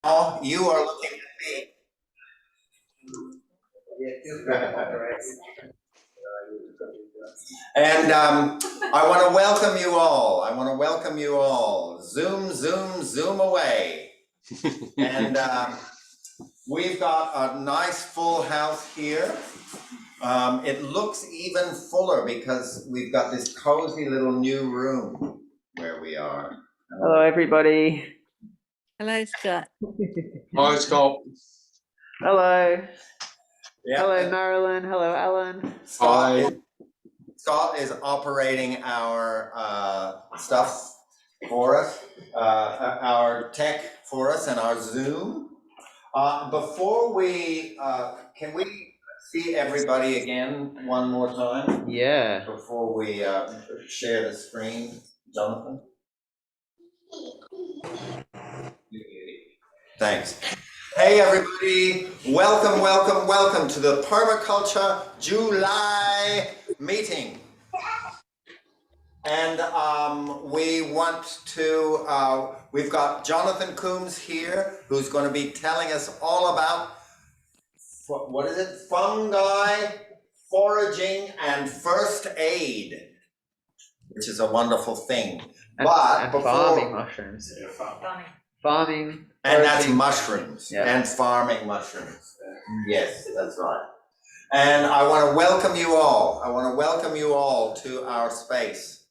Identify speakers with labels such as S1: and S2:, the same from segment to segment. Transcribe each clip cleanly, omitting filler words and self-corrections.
S1: Oh, you are looking at me. And I want to welcome you all. I want to welcome you all. Zoom, zoom, zoom away. And we've got a nice full house here. It looks even fuller because we've got this cozy little new room where we are.
S2: Hello, everybody.
S3: Hello, Scott.
S4: Hi, Scott.
S2: Hello.
S1: Yeah.
S2: Hello, Marilyn. Hello, Alan.
S1: Scott is operating our stuff for us, our tech for us, and our Zoom. Before we, can we see everybody again one more time?
S2: Yeah.
S1: Before we share the screen, Jonathan? Thanks. Hey everybody, welcome, welcome, welcome to the Permaculture July meeting. And we want to, we've got Jonathon Coombes here, who's going to be telling us all about, what is it? Fungi, foraging, and first aid, which is a wonderful thing.
S2: And farming mushrooms. Farming.
S1: And that's mushrooms,
S2: yeah.
S1: And farming mushrooms. Yes, that's right. And I want to welcome you all. I want to welcome you all to our space.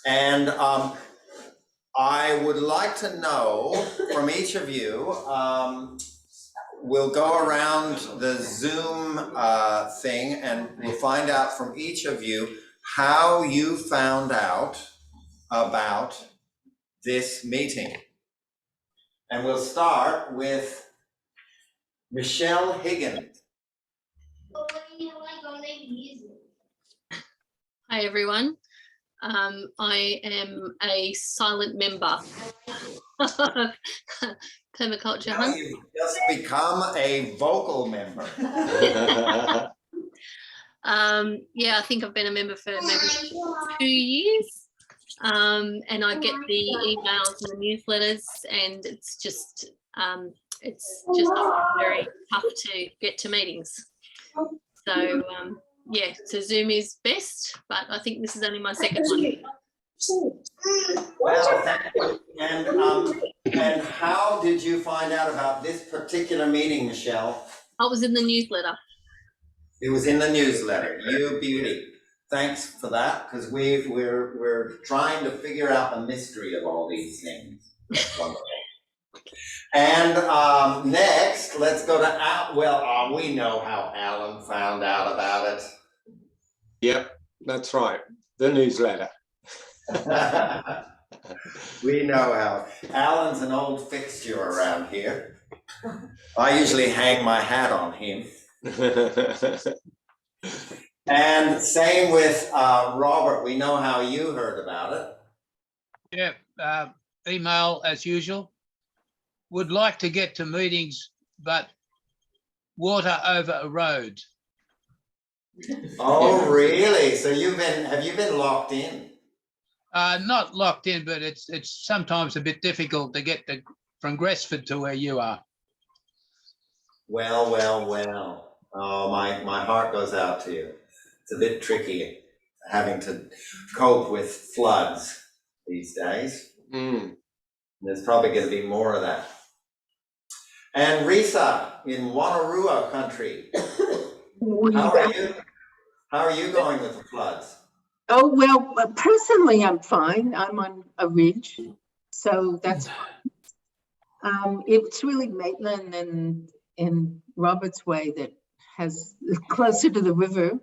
S1: And I would like to know from each of you, we'll go around the Zoom thing and we'll find out from each of you how you found out about this meeting. And we'll start with Michelle Higgins.
S5: Hi everyone. I am a silent member of Permaculture Hunt.
S1: You've just become a vocal member.
S5: Yeah, I think I've been a member for maybe 2 years. And I get the emails and the newsletters, and it's just very tough to get to meetings. So yeah, so Zoom is best, but I think this is only my second one.
S1: Well, thank you. And how did you find out about this particular meeting, Michelle?
S5: I was in the newsletter.
S1: It was in the newsletter. You beauty. Thanks for that, because we're trying to figure out the mystery of all these things. That's wonderful. And next, let's go to Al. Well, we know how Alan found out about it.
S4: Yep, that's right. The newsletter.
S1: We know how. Alan's an old fixture around here. I usually hang my hat on him. And same with Robert. We know how you heard about it.
S6: Yeah, email as usual. Would like to get to meetings, but water over a road.
S1: Oh, really? So have you been locked in?
S6: Not locked in, but it's sometimes a bit difficult to get from Gresford to where you are.
S1: Well, well, well. Oh, my heart goes out to you. It's a bit tricky having to cope with floods these days. There's probably going to be more of that. And Risa in Wanneroo country. How are you? How are you going with the floods?
S7: Oh, well, personally, I'm fine. I'm on a ridge, so that's fine. It's really Maitland and in Robert's Way that has closer to the river.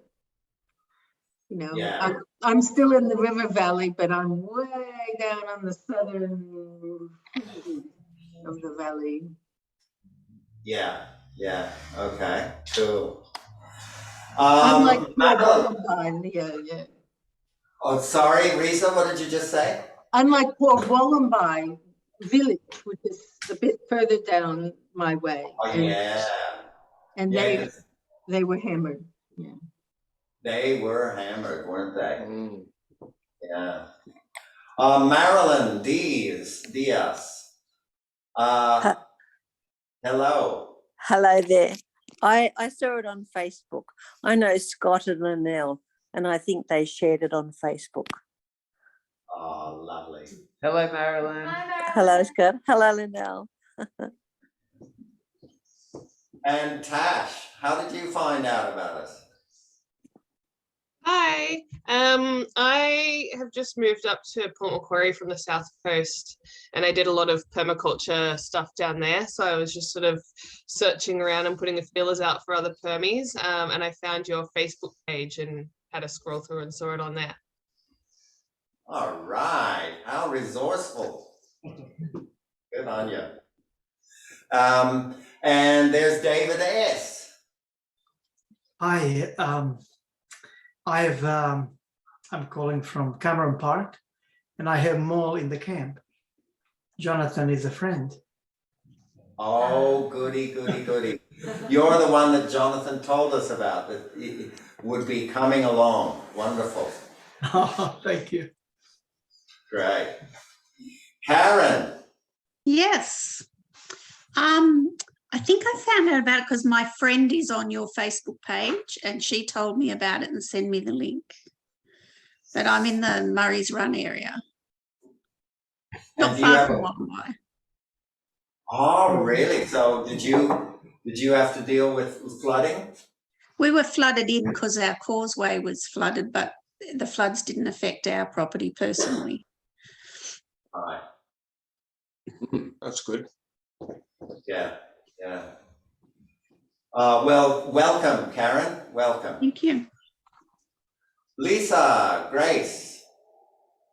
S7: You know,
S1: yeah.
S7: I'm still in the river valley, but I'm way down on the southern of the valley.
S1: Yeah, yeah, okay, cool.
S7: I'm like Wollongong, yeah.
S1: Oh, sorry, Risa, what did you just say?
S7: I'm like Port Wollongong village, which is a bit further down my way.
S1: Oh, yeah.
S7: And
S1: yeah,
S7: they were hammered. Yeah.
S1: They were hammered, weren't they? Yeah. Marilyn Diaz. Hello.
S3: Hello there. I saw it on Facebook. I know Scott and Linnell, and I think they shared it on Facebook.
S1: Oh, lovely.
S2: Hello, Marilyn.
S3: Hello, Scott. Hello, Linnell.
S1: And Tash, how did you find out about us?
S8: Hi, I have just moved up to Port Macquarie from the South Coast, and I did a lot of permaculture stuff down there. So I was just sort of searching around and putting the feelers out for other permies, and I found your Facebook page and had a scroll through and saw it on there.
S1: All right, how resourceful. Good on you. And there's David S.
S9: Hi, I'm calling from Cameron Park, and I have Mole in the camp. Jonathan is a friend.
S1: Oh, goody, goody, goody. You're the one that Jonathan told us about that would be coming along. Wonderful.
S9: Oh, thank you.
S1: Great. Karen.
S10: Yes. I think I found out about it because my friend is on your Facebook page and she told me about it and sent me the link. But I'm in the Murray's Run area. Not far from Wongai.
S1: Oh, really? So did you have to deal with flooding?
S10: We were flooded in because our causeway was flooded, but the floods didn't affect our property personally.
S1: All right.
S4: That's good.
S1: Yeah, yeah. Well, welcome, Karen. Welcome.
S10: Thank you.
S1: Lisa, Grace,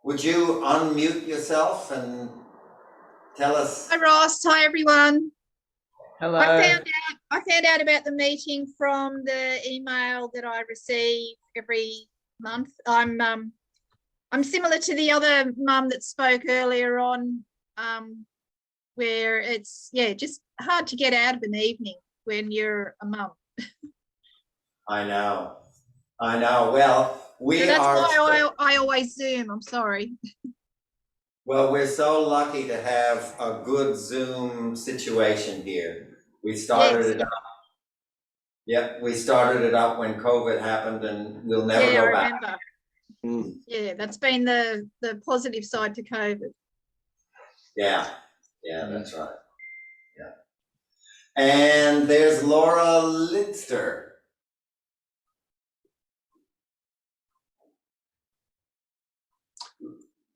S1: would you unmute yourself and tell us?
S11: Hi Ross, hi everyone.
S2: Hello.
S11: I found out about the meeting from the email that I receive every month. I'm similar to the other mum that spoke earlier on, where it's just hard to get out of an evening when you're a mum.
S1: I know. Well,
S11: so that's why I always Zoom. I'm sorry.
S1: Well, we're so lucky to have a good Zoom situation here. We started it up. Yep, we started it up when COVID happened, and we'll never go back.
S11: I remember. Yeah, that's been the positive side to COVID.
S1: Yeah, that's right. Yeah. And there's Laura Lidster.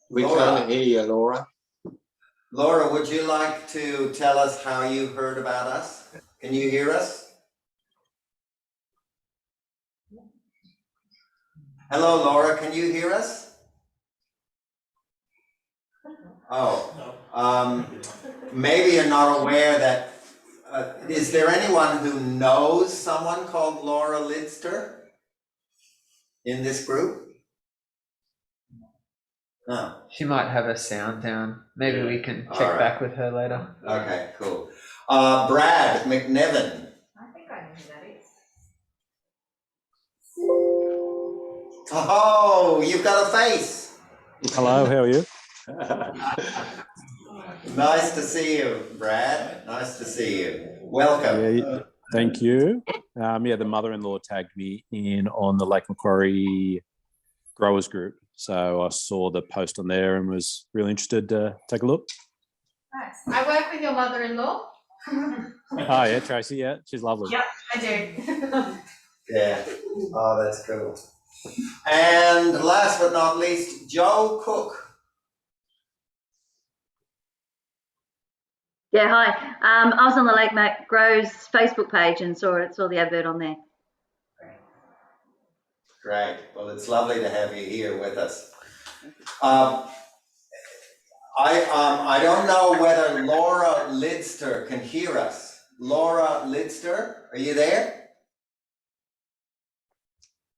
S4: We can't hear you, Laura.
S1: Laura, would you like to tell us how you heard about us? Can you hear us? Hello, Laura, can you hear us? Oh, maybe you're not aware that, is there anyone who knows someone called Laura Lidster in this group? No.
S2: She might have a sound down. Maybe we can check back with her later.
S1: Okay, cool. Brad McNevin.
S12: I think I know who that is.
S1: Oh, you've got a face.
S13: Hello, how are you?
S1: Nice to see you, Brad. Nice to see you. Welcome.
S13: Yeah, thank you. The mother-in-law tagged me in on the Lake Macquarie Growers Group. So I saw the post on there and was really interested to take a look.
S12: Nice. I work with your mother-in-law.
S13: Oh, yeah, Tracy, yeah, she's lovely.
S12: Yep, I do.
S1: Yeah. Oh, that's cool. And last but not least, Joe Cook.
S14: Yeah, hi. I was on the Lake Mac Grows Facebook page and saw the advert on there.
S1: Great. Well, it's lovely to have you here with us. I don't know whether Laura Lidster can hear us. Laura Lidster, are you there?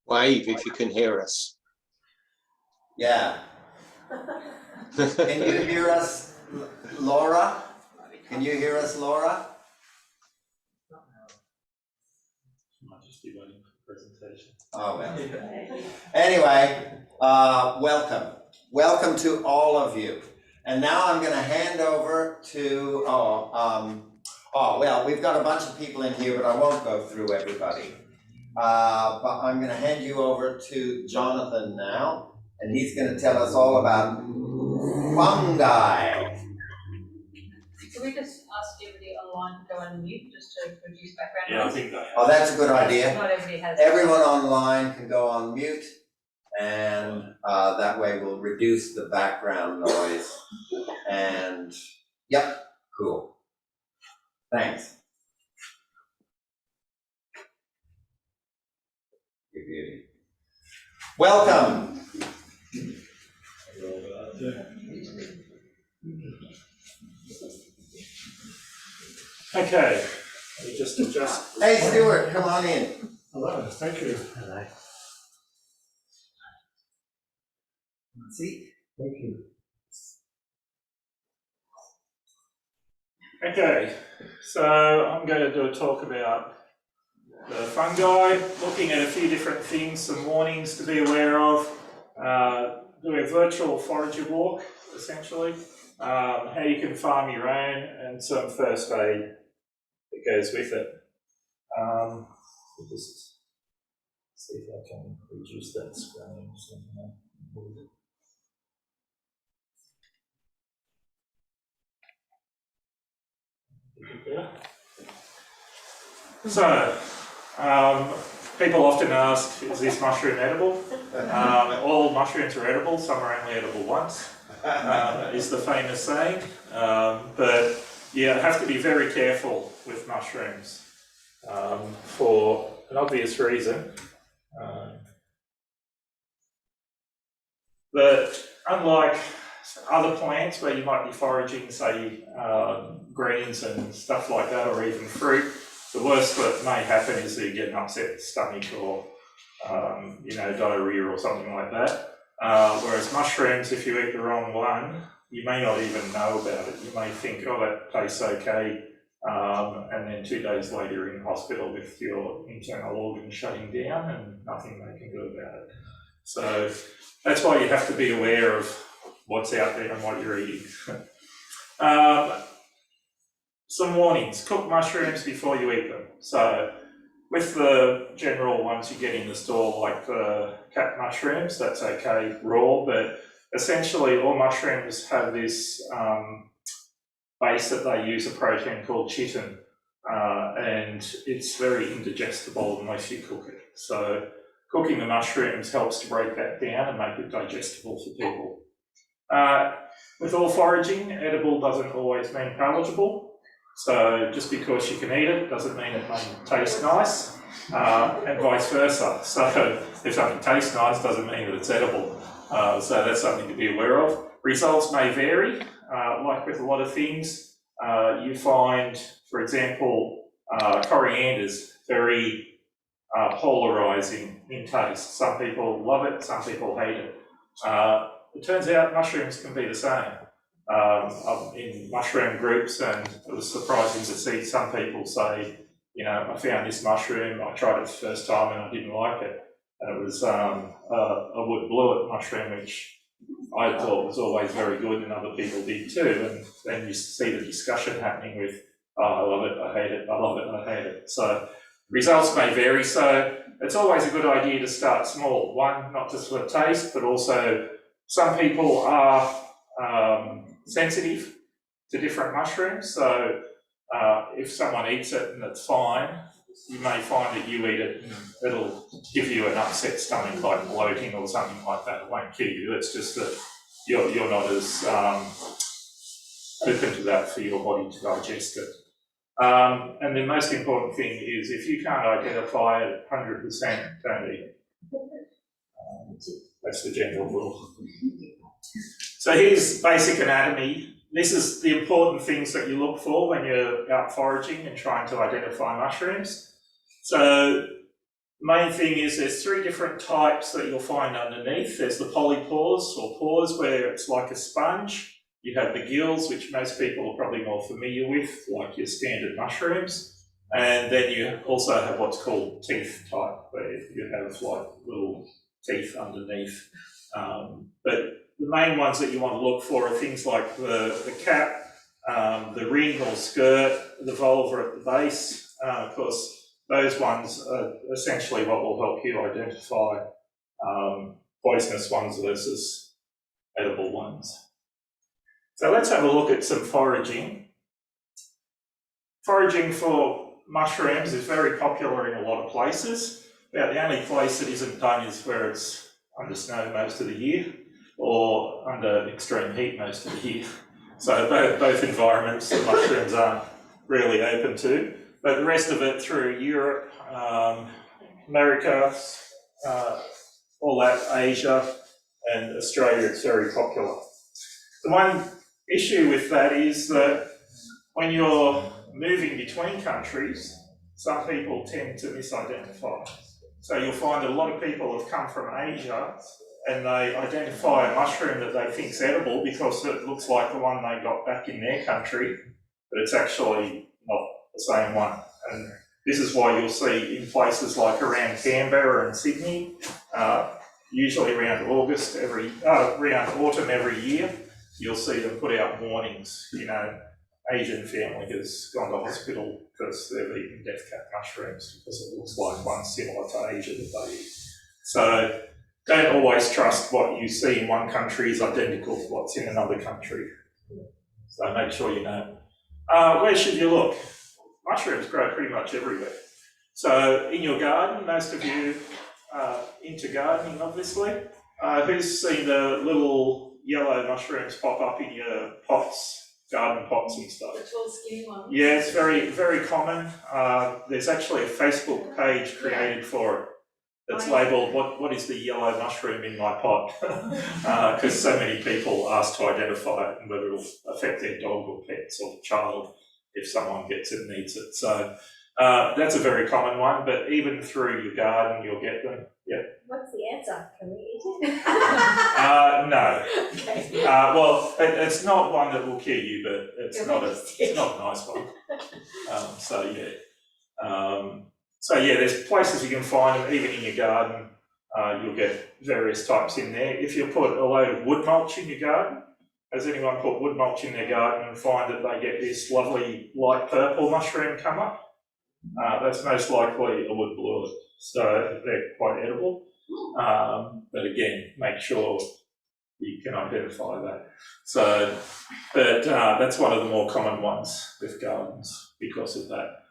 S4: Wave if you can hear us.
S1: Yeah. Can you hear us, Laura? Can you hear us, Laura? Oh, well. Anyway, welcome. Welcome to all of you. And now I'm going to hand over to, Oh, well, we've got a bunch of people in here, but I won't go through everybody. But I'm going to hand you over to Jonathan now, and he's going to tell us all about fungi.
S12: Can we just ask everybody online to go on mute just to reduce background
S15: Yeah, I
S12: noise?
S15: think that.
S1: Oh, that's a good idea.
S12: Not everybody has.
S1: Everyone online can go on mute, and that way we'll reduce the background noise. And, yep, cool. Thanks. You beauty. Welcome.
S15: Okay, let me just adjust.
S1: Hey, Stuart, come on in.
S15: Hello, thank you.
S1: Hello. See?
S15: Thank you. Okay, so I'm going to do a talk about the fungi, looking at a few different things, some warnings to be aware of, do a virtual forager walk, essentially, how you can farm your own, and some first aid that goes with it. Just see if I can reduce that screen somehow. So, people often ask, is this mushroom edible? All mushrooms are edible, some are only edible once, is the famous saying. But you have to be very careful with mushrooms for an obvious reason. That unlike other plants where you might be foraging, say, greens and stuff like that, or even fruit, the worst that may happen is that you get an upset stomach or, diarrhea or something like that. Whereas mushrooms, if you eat the wrong one, you may not even know about it. You may think, oh, that tastes okay, and then 2 days later you're in hospital with your internal organs shutting down and nothing they can do about it. So that's why you have to be aware of what's out there and what you're eating. Some warnings: cook mushrooms before you eat them. So with the general ones you get in the store, like the cat mushrooms, that's okay raw, but essentially all mushrooms have this base that they use, a protein called chitin, and it's very indigestible unless you cook it. So cooking the mushrooms helps to break that down and make it digestible for people. With all foraging, edible doesn't always mean palatable. So just because you can eat it doesn't mean it may taste nice, and vice versa. So if something tastes nice doesn't mean that it's edible. So that's something to be aware of. Results may vary, like with a lot of things. You find, for example, coriander's very polarizing in taste. Some people love it, some people hate it. It turns out mushrooms can be the same. I'm in mushroom groups, and it was surprising to see some people say, I found this mushroom, I tried it the first time and I didn't like it. And it was a wood bluet mushroom, which I thought was always very good, and other people did too. And then you see the discussion happening with, oh, I love it, I hate it, I love it, I hate it. So results may vary. So it's always a good idea to start small. One, not just for taste, but also some people are sensitive to different mushrooms. So if someone eats it and it's fine, you may find that you eat it and it'll give you an upset stomach, like bloating or something like that. It won't kill you. It's just that you're not as open to that for your body to digest it. And the most important thing is, if you can't identify it 100%, don't eat it. That's the general rule. So here's basic anatomy. This is the important things that you look for when you're out foraging and trying to identify mushrooms. So the main thing is there's 3 different types that you'll find underneath. There's the polypores, or pores, where it's like a sponge. You have the gills, which most people are probably more familiar with, like your standard mushrooms. And then you also have what's called teeth type, where you have like little teeth underneath. But the main ones that you want to look for are things like the cap, the ring or skirt, the vulva at the base. Of course, those ones are essentially what will help you identify poisonous ones versus edible ones. So let's have a look at some foraging. Foraging for mushrooms is very popular in a lot of places. About the only place it isn't done is where it's under snow most of the year or under extreme heat most of the year. So both environments the mushrooms aren't really open to. But the rest of it through Europe, America, all that, Asia and Australia, it's very popular. The one issue with that is that when you're moving between countries, some people tend to misidentify. So you'll find that a lot of people have come from Asia and they identify a mushroom that they think is edible because it looks like the one they got back in their country, but it's actually not the same one. And this is why you'll see in places like around Canberra and Sydney, usually around around autumn every year, you'll see them put out warnings, Asian family has gone to hospital because they've eaten death cap mushrooms because it looks like one similar to Asia that they eat. So don't always trust what you see in one country is identical to what's in another country. So make sure you know. Where should you look? Mushrooms grow pretty much everywhere. So in your garden, most of you are into gardening, obviously. Who's seen the little yellow mushrooms pop up in your pots? Garden pots and stuff.
S12: The tall skinny ones.
S15: Yeah, it's very, very common. There's actually a Facebook page created for it that's labelled what is the yellow mushroom in my pot? Because so many people ask to identify it and whether it'll affect their dog or pets or child if someone gets it and eats it. So that's a very common one, but even through your garden you'll get them. Yep.
S12: What's the answer? Can we eat it?
S15: No.
S12: Okay.
S15: Well, it's not one that will kill you, but it's not a nice one. So yeah, there's places you can find them, even in your garden. You'll get various types in there. If you put a load of wood mulch in your garden, has anyone put wood mulch in their garden and find that they get this lovely light purple mushroom come up? That's most likely a wood blewit, so they're quite edible. But again, make sure you can identify that. So, but that's one of the more common ones with gardens because of that.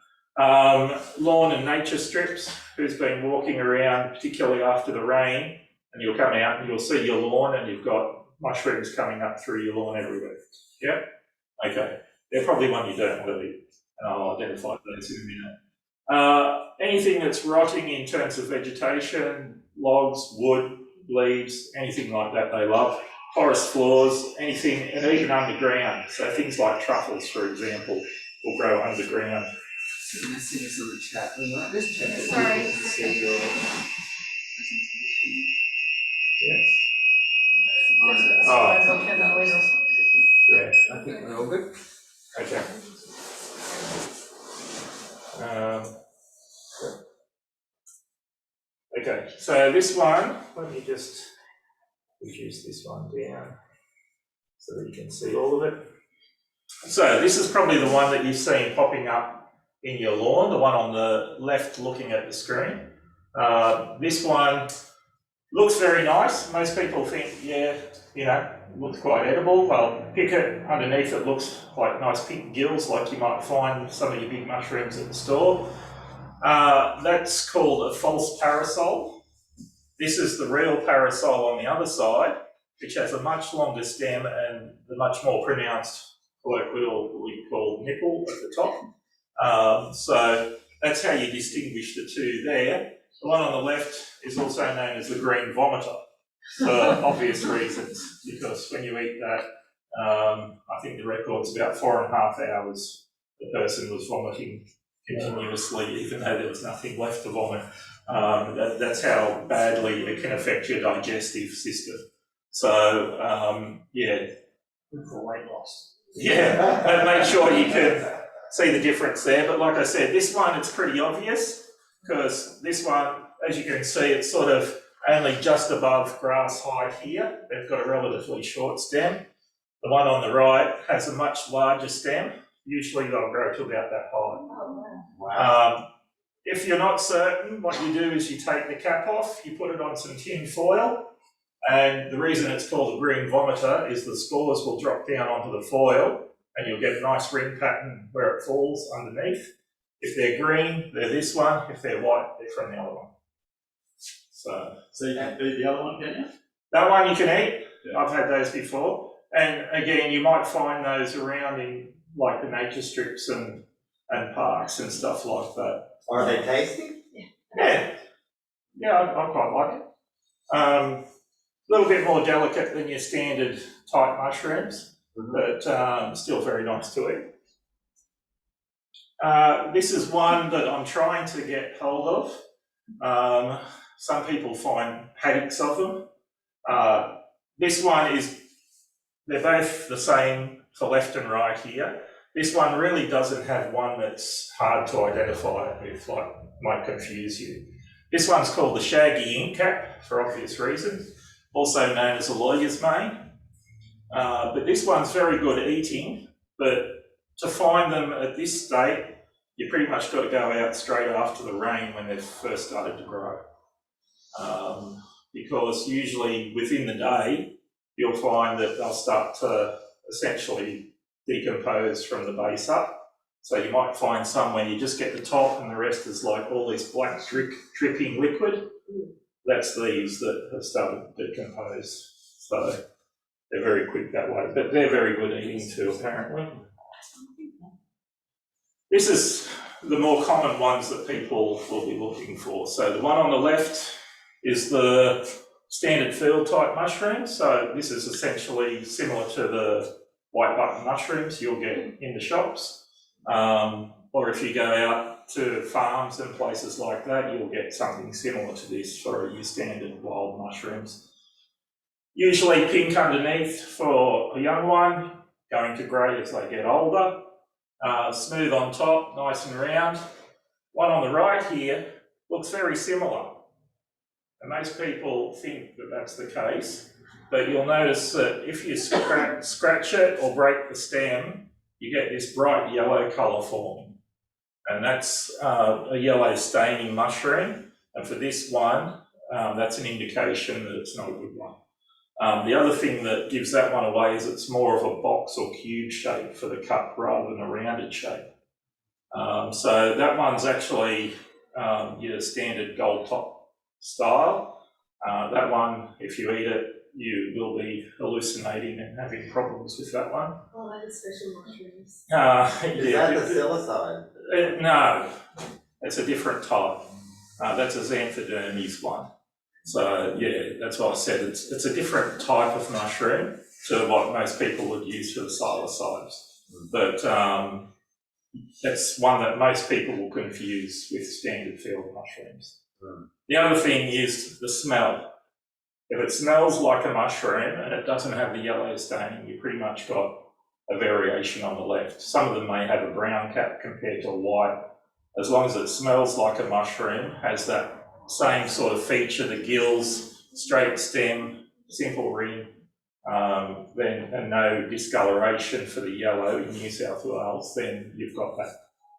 S15: Lawn and nature strips. Who's been walking around, particularly after the rain, and you'll come out and you'll see your lawn and you've got mushrooms coming up through your lawn everywhere. Yep. Okay. They're probably one you don't want to eat, and I'll identify those in a minute. Anything that's rotting in terms of vegetation, logs, wood, leaves, anything like that they love. Forest floors, anything, and even underground. So things like truffles, for example, will grow underground.
S2: Can I see this in the chat? This chat.
S12: Sorry.
S2: See your
S15: Yes. Yeah.
S2: I think we're all good.
S15: Okay. Okay, so this one, let me just reduce this one down so that you can see all of it. So this is probably the one that you've seen popping up in your lawn, the one on the left looking at the screen. This one looks very nice. Most people think, yeah, looks quite edible. They'll pick it. Underneath it looks like nice pink gills, like you might find some of your big mushrooms at the store. That's called a false parasol. This is the real parasol on the other side, which has a much longer stem and the much more pronounced colloquially called nipple at the top. So that's how you distinguish the two there. The one on the left is also known as the green vomiter for obvious reasons, because when you eat that, I think the record's about 4.5 hours the person was vomiting continuously, even though there was nothing left to vomit. That's how badly it can affect your digestive system. So, yeah.
S2: Good for weight loss.
S15: Yeah, and make sure you can see the difference there. But like I said, this one, it's pretty obvious, because this one, as you can see, it's sort of only just above grass height here. They've got a relatively short stem. The one on the right has a much larger stem. Usually they'll grow to about that high. If you're not certain, what you do is you take the cap off, you put it on some tin foil, and the reason it's called a green vomiter is the spores will drop down onto the foil and you'll get a nice ring pattern where it falls underneath. If they're green, they're this one. If they're white, they're from the other one. So
S16: you can eat the other one, can you?
S15: that one you can eat. I've had those before. And again, you might find those around in like the nature strips and parks and stuff like that.
S1: Are they tasty?
S15: Yeah, I quite like it. A little bit more delicate than your standard type mushrooms, but still very nice to eat. This is one that I'm trying to get hold of. Some people find paddocks of them. This one is, they're both the same for left and right here. This one really doesn't have one that's hard to identify with, like might confuse you. This one's called the shaggy inkcap for obvious reasons, also known as a lawyer's mane. But this one's very good eating, but to find them at this state, you pretty much got to go out straight after the rain when they've first started to grow. Because usually within the day, you'll find that they'll start to essentially decompose from the base up. So you might find some where you just get the top and the rest is like all this black dripping liquid. That's these that have started to decompose. So they're very quick that way, but they're very good eating too, apparently. This is the more common ones that people will be looking for. So the one on the left is the standard field type mushroom. So this is essentially similar to the white button mushrooms you'll get in the shops. Or if you go out to farms and places like that, you'll get something similar to this for your standard wild mushrooms. Usually pink underneath for a young one, going to grey as they get older. Smooth on top, nice and round. One on the right here looks very similar. And most people think that that's the case, but you'll notice that if you scratch it or break the stem, you get this bright yellow colour forming. And that's a yellow staining mushroom. And for this one, that's an indication that it's not a good one. The other thing that gives that one away is it's more of a box or cube shape for the cup rather than a rounded shape. So that one's actually your standard gold top style. That one, if you eat it, you will be hallucinating and having problems with that one.
S12: Oh, that is special mushrooms.
S1: Is that the psilocybe?
S15: No, it's a different type. That's a xanthodermes one. So yeah, that's why I said it's a different type of mushroom to what most people would use for the psilocybes. But that's one that most people will confuse with standard field mushrooms. The other thing is the smell. If it smells like a mushroom and it doesn't have the yellow staining, you pretty much got a variation on the left. Some of them may have a brown cap compared to a white. As long as it smells like a mushroom, has that same sort of feature, the gills, straight stem, simple ring, then and no discoloration for the yellow in New South Wales, then you've got that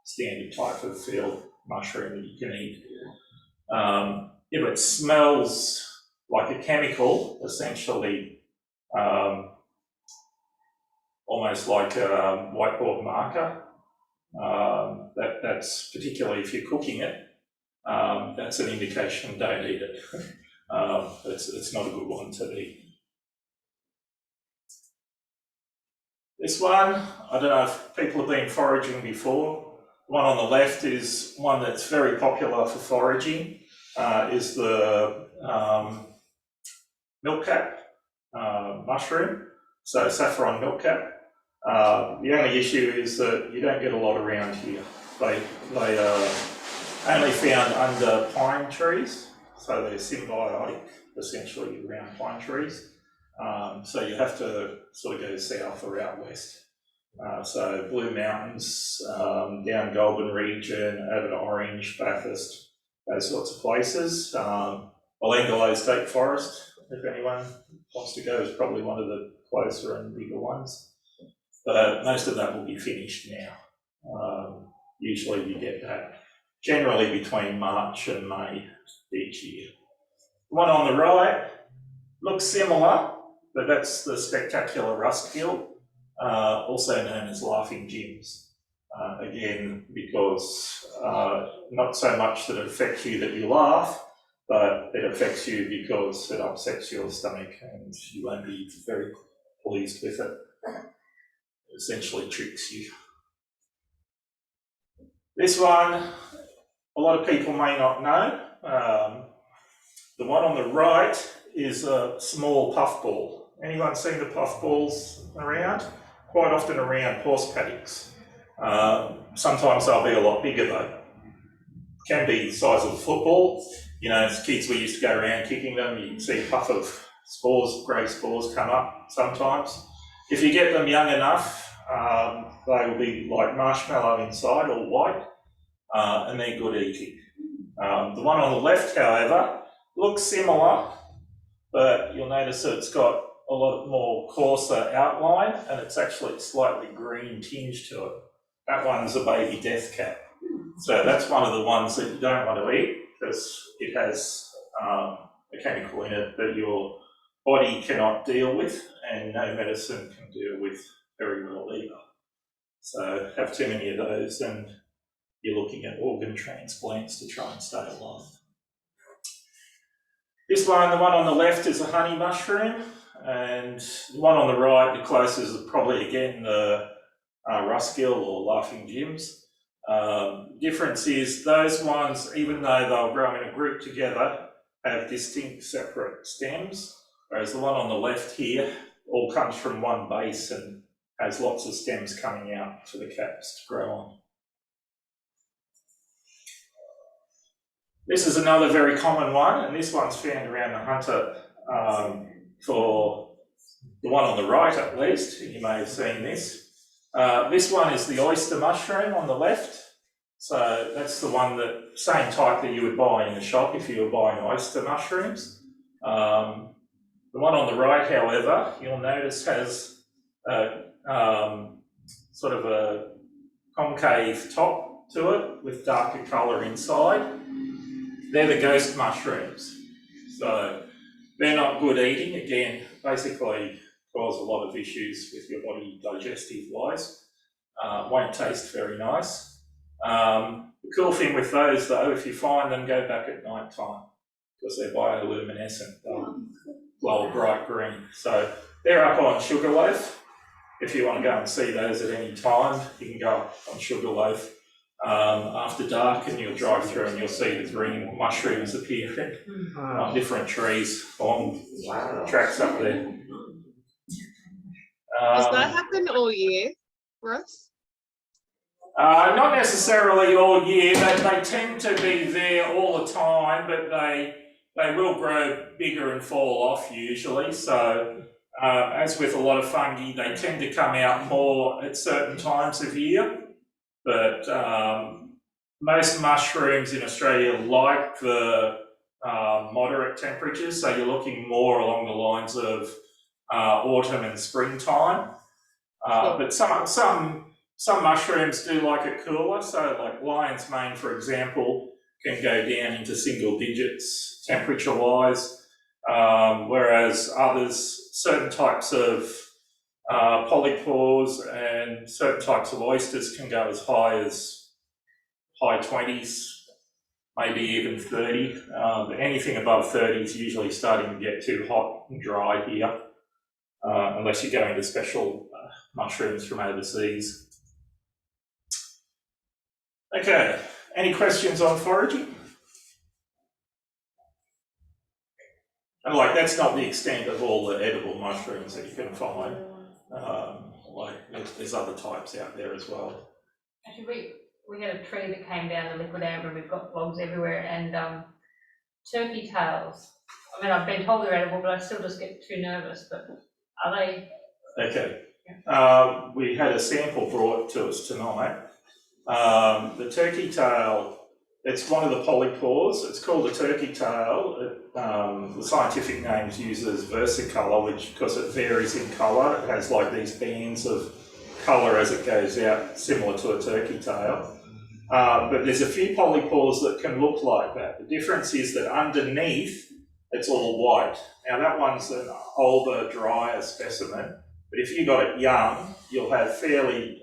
S15: standard type of field mushroom that you can eat. If it smells like a chemical, essentially almost like a whiteboard marker, that's particularly if you're cooking it, that's an indication don't eat it. It's not a good one to eat. This one, I don't know if people have been foraging before. The one on the left is one that's very popular for foraging, is the milkcap mushroom, so saffron milkcap. The only issue is that you don't get a lot around here. They only found under pine trees, so they're symbiotic, essentially, around pine trees. So you have to sort of go south or out west. So Blue Mountains, down Goulburn region, over to Orange, Bathurst, those sorts of places. Belangolo State Forest if anyone wants to go, is probably one of the closer and bigger ones. But most of that will be finished now. Usually you get that generally between March and May each year. The one on the right looks similar, but that's the spectacular rust gill, also known as laughing Jims. Again, because not so much that it affects you that you laugh, but it affects you because it upsets your stomach and you won't be very pleased with it. It essentially tricks you. This one, a lot of people may not know. The one on the right is a small puffball. Anyone seen the puffballs around? Quite often around horse paddocks. Sometimes they'll be a lot bigger though. Can be the size of a football. You know, as kids we used to go around kicking them, you can see a puff of spores, grey spores come up sometimes. If you get them young enough, they will be like marshmallow inside, all white, and they're good eating. The one on the left, however, looks similar, but you'll notice that it's got a lot more coarser outline and it's actually slightly green tinge to it. That one's a baby death cap. So that's one of the ones that you don't want to eat because it has a chemical in it that your body cannot deal with and no medicine can deal with very well either. So have too many of those and you're looking at organ transplants to try and stay alive. This one, the one on the left, is a honey mushroom, and the one on the right, the closest is probably again the rustgill or laughing Jims. Difference is those ones, even though they'll grow in a group together, have distinct separate stems, whereas the one on the left here all comes from one base and has lots of stems coming out for the caps to grow on. This is another very common one, and this one's found around the Hunter for the one on the right at least. You may have seen this. This one is the oyster mushroom on the left. So that's the one that, same type that you would buy in the shop if you were buying oyster mushrooms. The one on the right, however, you'll notice has sort of a concave top to it with darker colour inside. They're the ghost mushrooms. So they're not good eating. Again, basically cause a lot of issues with your body digestive-wise. Won't taste very nice. The cool thing with those though, if you find them, go back at night time because they're bioluminescent. They'll glow bright green. So they're up on Sugarloaf. If you want to go and see those at any time, you can go up on Sugarloaf after dark and you'll drive through and you'll see the green mushrooms appearing on different trees along tracks up there.
S8: Does that happen all year, Russ?
S15: Not necessarily all year. They tend to be there all the time, but they will grow bigger and fall off usually. So as with a lot of fungi, they tend to come out more at certain times of year. But most mushrooms in Australia like the moderate temperatures, so you're looking more along the lines of autumn and springtime. But some mushrooms do like it cooler, so like lion's mane, for example, can go down into single digits temperature-wise, whereas others, certain types of polypores and certain types of oysters can go as high as high 20s, maybe even 30. But anything above 30 is usually starting to get too hot and dry here, unless you're going to special mushrooms from overseas. Okay, any questions on foraging? And like, that's not the extent of all the edible mushrooms that you can find. Like there's other types out there as well.
S12: Actually, we had a tree that came down the liquid amber. We've got logs everywhere, and turkey tails. I mean, I've been told they're edible, but I still just get too nervous. But are they?
S15: Okay. We had a sample brought to us tonight. The turkey tail It's one of the polypores. It's called a turkey tail. The scientific name is used as versicolor, which, because it varies in colour, it has like these bands of colour as it goes out, similar to a turkey tail. But there's a few polypores that can look like that. The difference is that underneath, it's all white. Now that one's an older, drier specimen, but if you got it young, you'll have fairly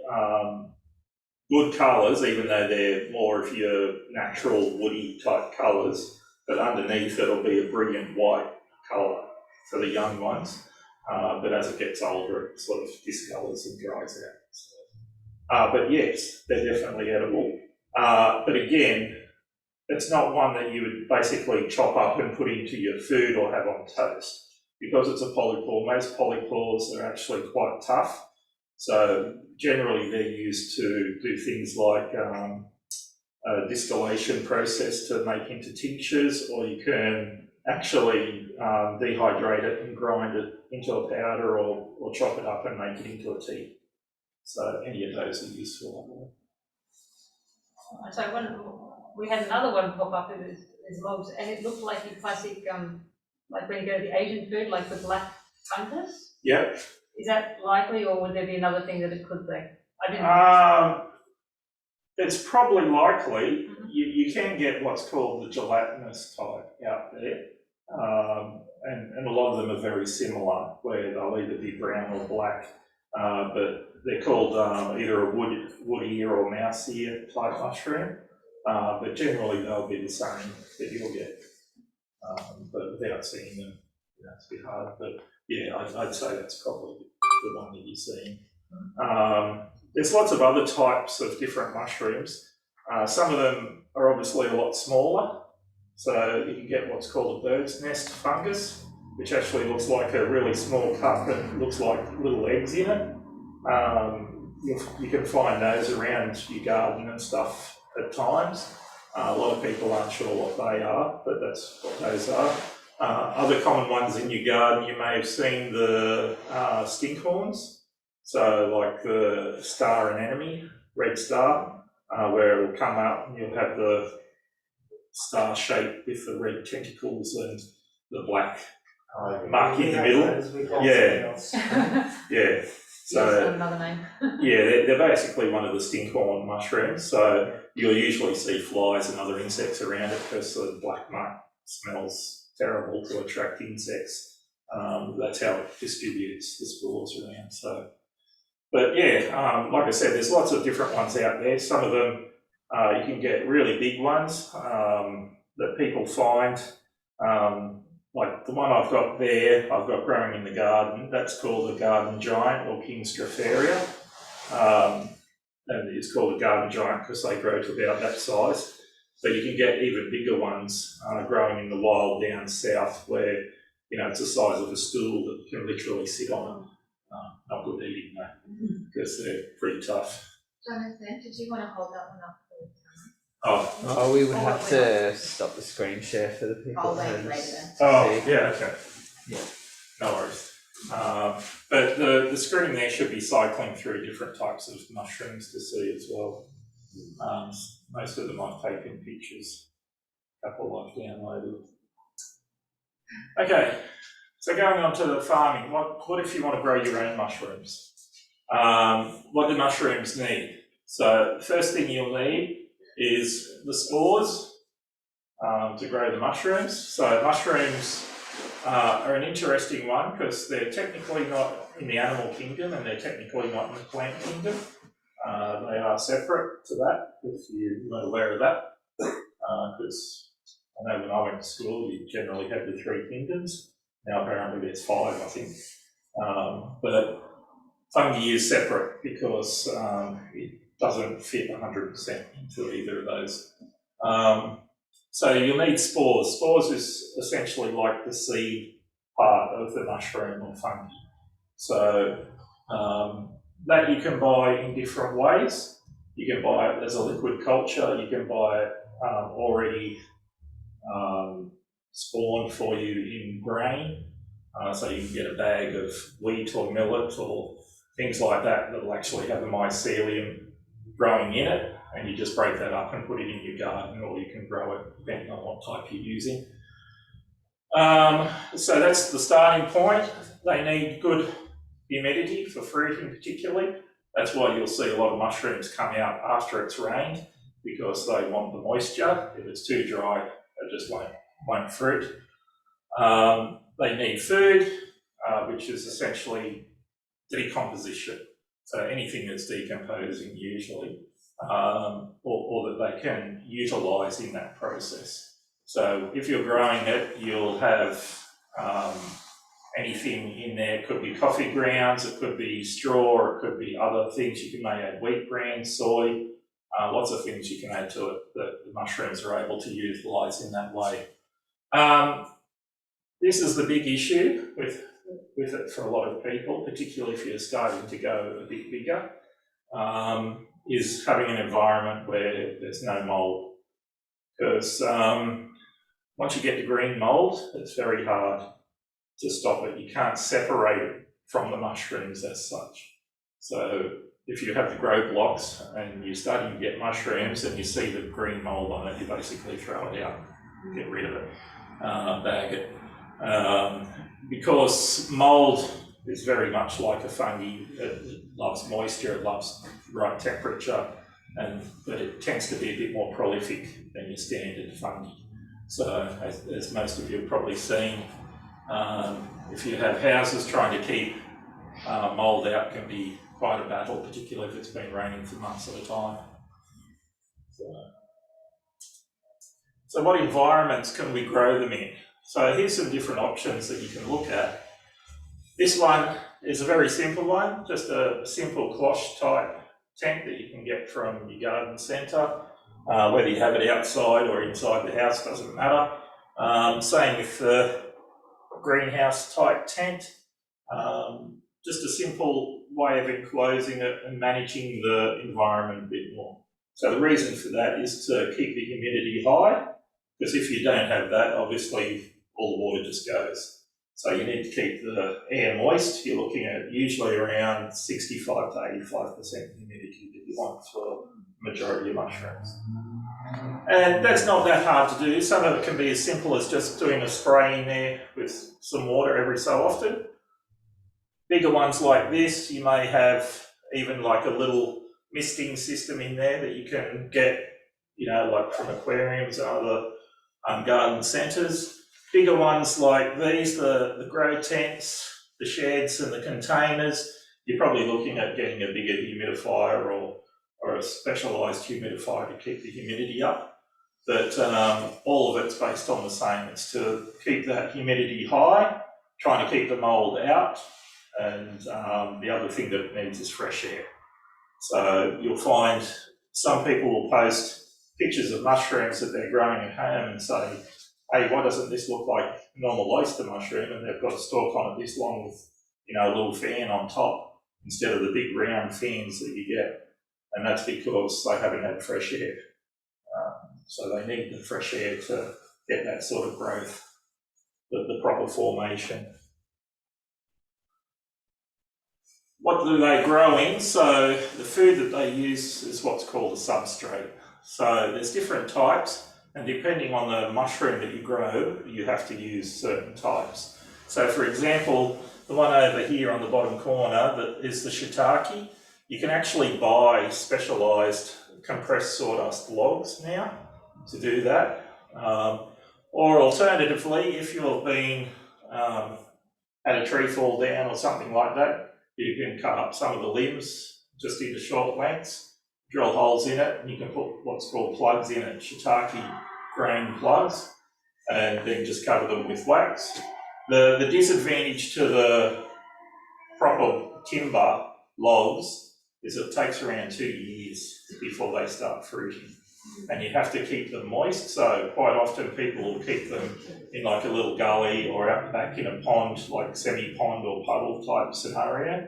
S15: good colours, even though they're more of your natural woody type colours, but underneath it'll be a brilliant white colour for the young ones. But as it gets older, it sort of discolours and dries out. But yes, they're definitely edible. But again, it's not one that you would basically chop up and put into your food or have on toast. Because it's a polypore, most polypores are actually quite tough. So generally they're used to do things like a distillation process to make into tinctures, or you can actually dehydrate it and grind it into a powder, or chop it up and make it into a tea. So any of those are useful.
S12: So we had another one pop up as logs, and it looked like your classic, like when you go to the Asian food, like the black fungus.
S15: Yep.
S12: Is that likely, or would there be another thing that it could be? I didn't.
S15: It's probably likely. You can get what's called the gelatinous type out there, and a lot of them are very similar, where they'll either be brown or black, but they're called either a wood ear or mouse ear type mushroom, but generally they'll be the same that you'll get, but without seeing them, it's a bit hard, but yeah, I'd say that's probably the one that you're seeing. There's lots of other types of different mushrooms. Some of them are obviously a lot smaller, so you can get what's called a bird's nest fungus, which actually looks like a really small cup and looks like little eggs in it. You can find those around your garden and stuff at times. A lot of people aren't sure what they are, but that's what those are. Other common ones in your garden, you may have seen the stinkhorns. So like the star anemone, red star, where it will come out and you'll have the star shape with the red tentacles and the black mark in the middle. Yeah, yeah. So
S12: another name.
S15: Yeah, they're basically one of the stinkhorn mushrooms. So you'll usually see flies and other insects around it because the black mark smells terrible to attract insects. That's how it distributes the spores around. So, but yeah, like I said, there's lots of different ones out there. Some of them you can get really big ones that people find. Like the one I've got there, I've got growing in the garden, that's called a garden giant, or King Stropharia. And it's called a garden giant because they grow to about that size. But you can get even bigger ones growing in the wild down south where, you know, it's the size of a stool that you can literally sit on. Not good eating though, because they're pretty tough.
S11: Jonathan, did you want to hold that one up?
S2: Oh, we would have to stop the screen share for the people.
S11: I'll wait later then.
S15: Oh, yeah, okay.
S2: Yeah.
S15: No worries. But the screen there should be cycling through different types of mushrooms to see as well. Most of them I've taken pictures, a couple I've downloaded. Okay, so going on to the farming, what if you want to grow your own mushrooms? What do mushrooms need? So the first thing you'll need is the spores to grow the mushrooms. So mushrooms are an interesting one because they're technically not in the animal kingdom and they're technically not in the plant kingdom. They are separate to that, if you weren't aware of that. Because I know when I went to school, you generally had the three kingdoms. Now apparently there's five, I think. But fungi is separate because it doesn't fit 100% into either of those. So you'll need spores. Spores is essentially like the seed part of the mushroom or fungi. So that you can buy in different ways. You can buy it as a liquid culture. You can buy it already spawned for you in grain. So you can get a bag of wheat or millet or things like that that will actually have a mycelium growing in it, and and you just break that up and put it in your garden, or you can grow it depending on what type you're using. So that's the starting point. They need good humidity for fruiting particularly. That's why you'll see a lot of mushrooms come out after it's rained, because they want the moisture. If it's too dry, they just won't fruit. They need food, which is essentially decomposition. So anything that's decomposing usually, or that they can utilise in that process. So if you're growing it, you'll have anything in there. It could be coffee grounds, it could be straw, it could be other things. You may add wheat bran, soy, lots of things you can add to it that the mushrooms are able to utilise in that way. This is the big issue with it for a lot of people, particularly if you're starting to go a bit bigger, is having an environment where there's no mould. Because once you get the green mould, it's very hard to stop it. You can't separate it from the mushrooms as such. So if you have the grow blocks and you're starting to get mushrooms and you see the green mould on it, you basically throw it out, get rid of it, bag it. Because mould is very much like a fungi. It loves moisture, it loves the right temperature, but it tends to be a bit more prolific than your standard fungi. So as most of you have probably seen, if you have houses, trying to keep mould out can be quite a battle, particularly if it's been raining for months at a time. So what environments can we grow them in? So here's some different options that you can look at. This one is a very simple one, just a simple cloche type tent that you can get from your garden centre. Whether you have it outside or inside the house doesn't matter. Same with the greenhouse type tent. Just a simple way of enclosing it and managing the environment a bit more. So the reason for that is to keep the humidity high, because if you don't have that, obviously all the water just goes. So you need to keep the air moist. You're looking at usually around 65 to 85% humidity that you want for the majority of mushrooms. And that's not that hard to do. Some of it can be as simple as just doing a spray in there with some water every so often. Bigger ones like this, you may have even like a little misting system in there that you can get, like from aquariums and other garden centres. Bigger ones like these, the grow tents, the sheds and the containers, you're probably looking at getting a bigger humidifier or a specialised humidifier to keep the humidity up. But all of it's based on the same. It's to keep that humidity high, trying to keep the mould out, and the other thing that it needs is fresh air. So you'll find some people will post pictures of mushrooms that they're growing at home and say, hey, why doesn't this look like a normal oyster mushroom? And they've got a stalk on it this long with, a little fan on top instead of the big round fans that you get. And that's because they haven't had fresh air. So they need the fresh air to get that sort of growth, the proper formation. What do they grow in? So the food that they use is what's called a substrate. So there's different types, and depending on the mushroom that you grow, you have to use certain types. So for example, the one over here on the bottom corner that is the shiitake, you can actually buy specialised compressed sawdust logs now to do that. Or alternatively, if you've been had a tree fall down or something like that, you can cut up some of the limbs just into short lengths, drill holes in it, and you can put what's called plugs in it, shiitake grain plugs, and then just cover them with wax. The disadvantage to the proper timber logs is it takes around 2 years before they start fruiting. And you have to keep them moist, so quite often people will keep them in like a little gully or out back in a pond, like semi-pond or puddle type scenario.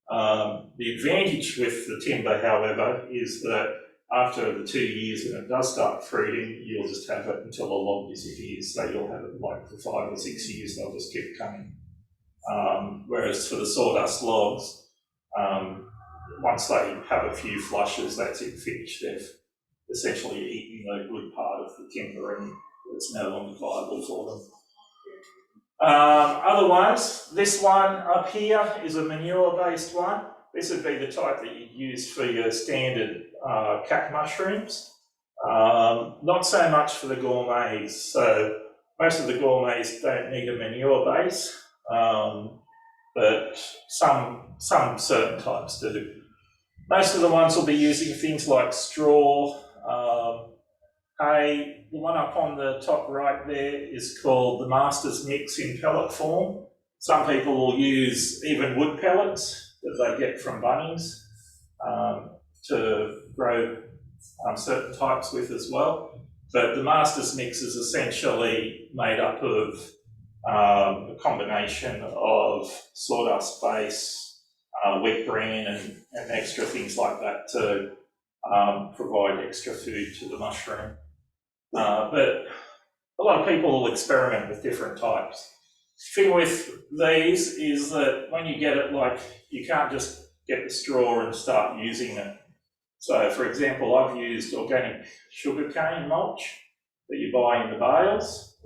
S15: The advantage with the timber, however, is that after the 2 years when it does start fruiting, you'll just have it until the log disappears, so you'll have it like for 5 or 6 years, they'll just keep coming. Whereas for the sawdust logs, once they have a few flushes, that's it, finished. essentially eating the good part of the timber and it's no longer viable for them. Otherwise, this one up here is a manure-based one. This would be the type that you'd use for your standard cat mushrooms. Not so much for the gourmets. So most of the gourmets don't need a manure base, but some certain types do. Most of the ones will be using things like straw, hay. The one up on the top right there is called the Master's Mix in pellet form. Some people will use even wood pellets that they get from Bunnings to grow certain types with as well. But the Master's Mix is essentially made up of a combination of sawdust base, wheat bran and extra things like that to provide extra food to the mushroom. But a lot of people will experiment with different types. The thing with these is that when you get it, like, you can't just get the straw and start using it. So, for example, I've used organic sugarcane mulch that you buy in the bales.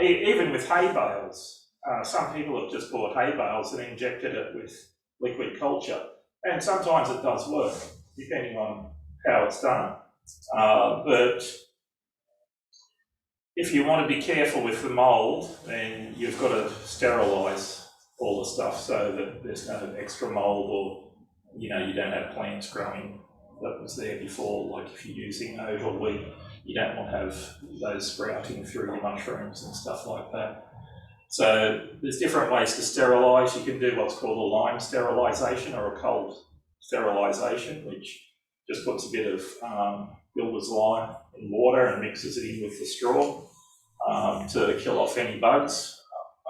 S15: Even with hay bales, some people have just bought hay bales and injected it with liquid culture. And sometimes it does work, depending on how it's done. But if you want to be careful with the mould, then you've got to sterilise all the stuff so that there's no extra mould, or you don't have plants growing that was there before. Like if you're using oat or wheat, you don't want to have those sprouting through your mushrooms and stuff like that. So there's different ways to sterilise. You can do what's called a lime sterilisation or a cold sterilisation, which just puts a bit of builder's lime in water and mixes it in with the straw to kill off any bugs.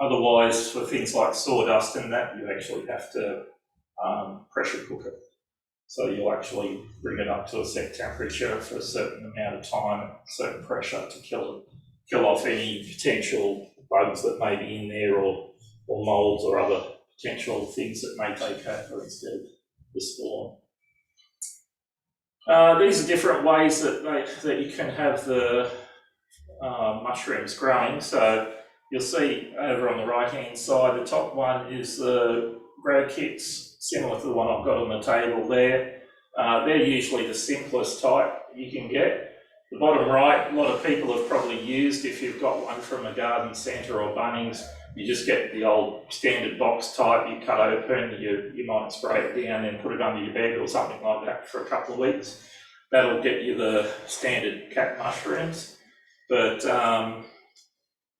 S15: Otherwise, for things like sawdust and that, you actually have to pressure cook it. So you'll actually bring it up to a set temperature for a certain amount of time, certain pressure to kill off any potential bugs that may be in there, or moulds or other potential things that may take over instead of the spawn. These are different ways that you can have the mushrooms growing. So you'll see over on the right-hand side, the top one is the grow kits, similar to the one I've got on the table there. They're usually the simplest type you can get. The bottom right, a lot of people have probably used, if you've got one from a garden centre or Bunnings, you just get the old standard box type, you cut open, you might spray it down and put it under your bed or something like that for a couple of weeks. That'll get you the standard cat mushrooms. But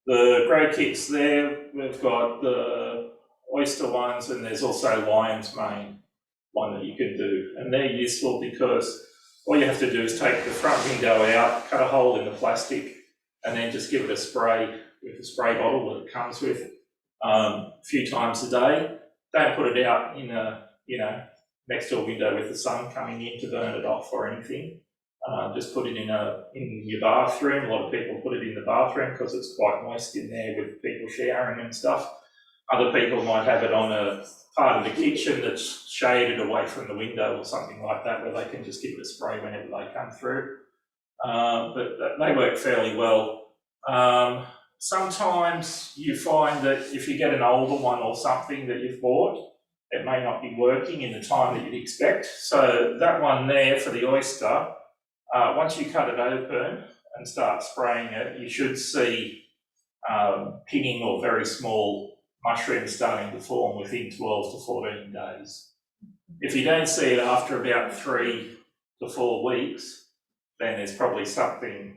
S15: the grow kits there, we've got the oyster ones, and there's also lion's mane one that you can do. And they're useful because all you have to do is take the front window out, cut a hole in the plastic, and then just give it a spray with a spray bottle that it comes with a few times a day. Don't put it out in a, next to a window with the sun coming in to burn it off or anything. Just put it in your bathroom. A lot of people put it in the bathroom because it's quite moist in there with people showering and stuff. Other people might have it on a part of the kitchen that's shaded away from the window or something like that, where they can just give it a spray whenever they come through. But they work fairly well. Sometimes you find that if you get an older one or something that you've bought, it may not be working in the time that you'd expect. So that one there for the oyster, once you cut it open and start spraying it, you should see pinning or very small mushrooms starting to form within 12 to 14 days. If you don't see it after about 3 to 4 weeks, then there's probably something,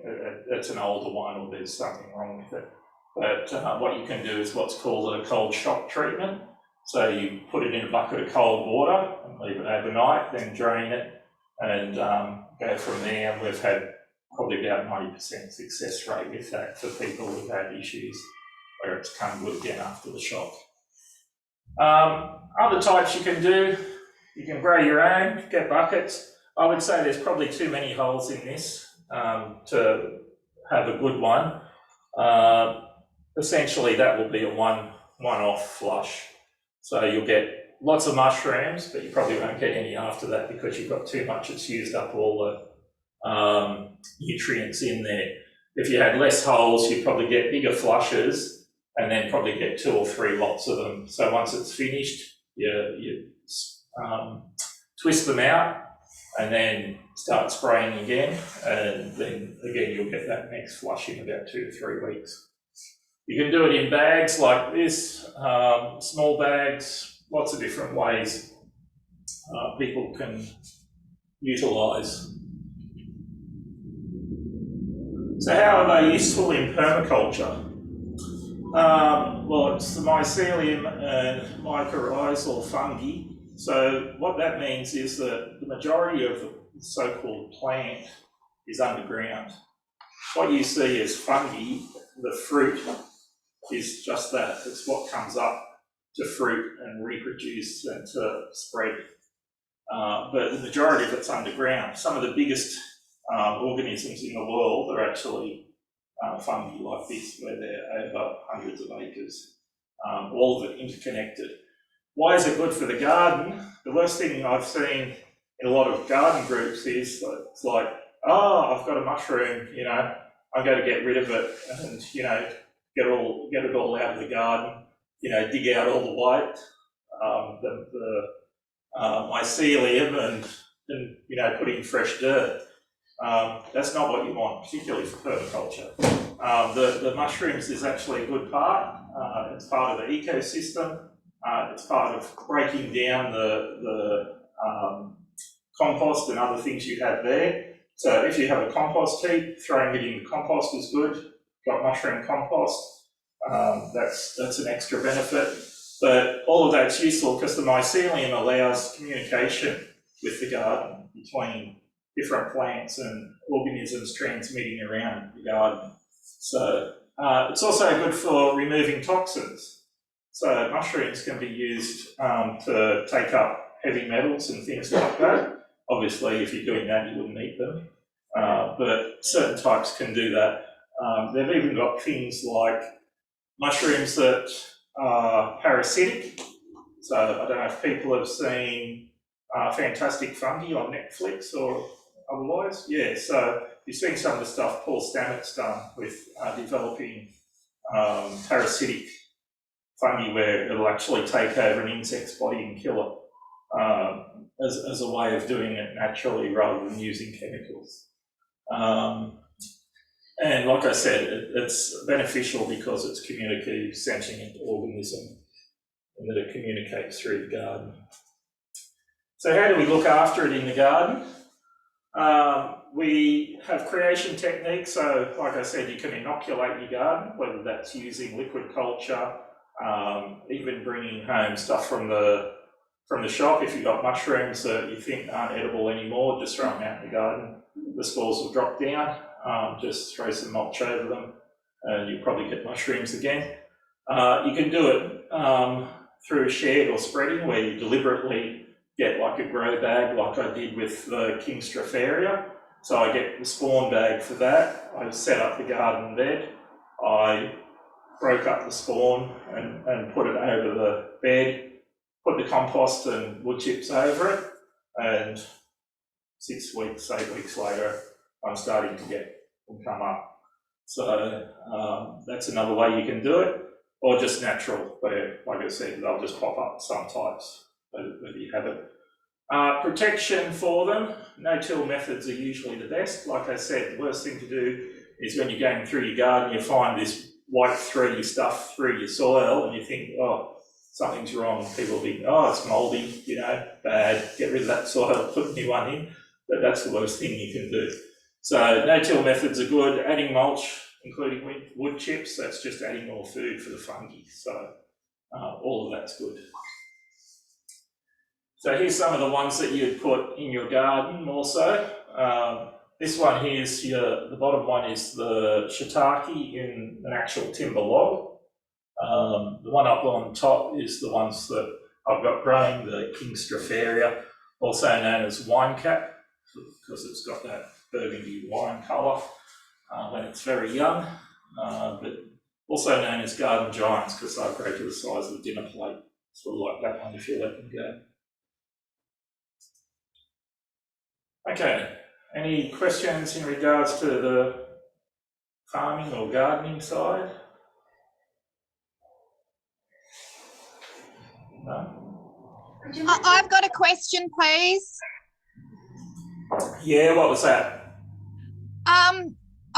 S15: it's an older one, or there's something wrong with it. But what you can do is what's called a cold shock treatment. So you put it in a bucket of cold water and leave it overnight, then drain it and go from there. And we've had probably about 90% success rate with that for people who've had issues where it's come good again after the shock. Other types you can do, you can grow your own, get buckets. I would say there's probably too many holes in this to have a good one. Essentially that will be a one-off flush. So you'll get lots of mushrooms, but you probably won't get any after that because you've got too much. It's used up all nutrients in there. If you had less holes, you'd probably get bigger flushes and then probably get 2 or 3 lots of them. So once it's finished, you twist them out and then start spraying again, and then again you'll get that next flush in about 2 to 3 weeks. You can do it in bags like this, small bags, lots of different ways people can utilise. So how are they useful in permaculture? Well, it's the mycelium and mycorrhizal fungi. So what that means is that the majority of the so-called plant is underground. What you see as fungi, the fruit, is just that. It's what comes up to fruit and reproduce and to spread. But the majority of it's underground. Some of the biggest organisms in the world are actually fungi like this, where they're over hundreds of acres, all of it interconnected. Why is it good for the garden? The worst thing I've seen in a lot of garden groups is it's like, oh, I've got a mushroom, I'm going to get rid of it and, get it all out of the garden, dig out all the white, the mycelium and put in fresh dirt. That's not what you want, particularly for permaculture. The mushrooms is actually a good part. It's part of the ecosystem. It's part of breaking down the compost and other things you have there. So if you have a compost heap, throwing it in the compost is good. Got mushroom compost, that's an extra benefit. But all of that's useful because the mycelium allows communication with the garden between different plants and organisms transmitting around the garden. So it's also good for removing toxins. So mushrooms can be used to take up heavy metals and things like that. Obviously, if you're doing that, you wouldn't eat them. But certain types can do that. They've even got things like mushrooms that are parasitic. So I don't know if people have seen Fantastic Fungi on Netflix or otherwise. Yeah, so you've seen some of the stuff Paul Stammett's done with developing parasitic fungi where it'll actually take over an insect's body and kill it as a way of doing it naturally rather than using chemicals. And like I said, it's beneficial because it's a communicative sentient organism and that it communicates through the garden. So how do we look after it in the garden? We have creation techniques. So like I said, you can inoculate your garden, whether that's using liquid culture, even bringing home stuff from the shop. If you've got mushrooms that you think aren't edible anymore, just throw them out in the garden. The spores will drop down. Just throw some mulch over them and you'll probably get mushrooms again. You can do it through shed or spreading, where you deliberately get like a grow bag like I did with the King Stropharia. So I get the spawn bag for that. I set up the garden bed. I broke up the spawn and put it over the bed, put the compost and wood chips over it, and 6 weeks, 8 weeks later, I'm starting to get them come up. So that's another way you can do it, or just natural, where, like I said, they'll just pop up some types, whether you have it. Protection for them, no-till methods are usually the best. Like I said, the worst thing to do is when you're going through your garden, you find this white thready stuff through your soil and you think, oh, something's wrong. People think, oh, it's mouldy, bad, get rid of that soil, put a new one in. But that's the worst thing you can do. So no-till methods are good. Adding mulch, including wood chips, that's just adding more food for the fungi. So all of that's good. So here's some of the ones that you'd put in your garden also. This one here is the bottom one is the shiitake in an actual timber log. The one up on top is the ones that I've got growing, the King Stropharia, also known as wine cap, because it's got that burgundy wine colour when it's very young, but also known as garden giants because they grow to the size of a dinner plate, sort of like that one if you let them go. Okay, Any questions in regards to the farming or gardening side? No?
S11: I've got a question, please.
S15: Yeah, what was that?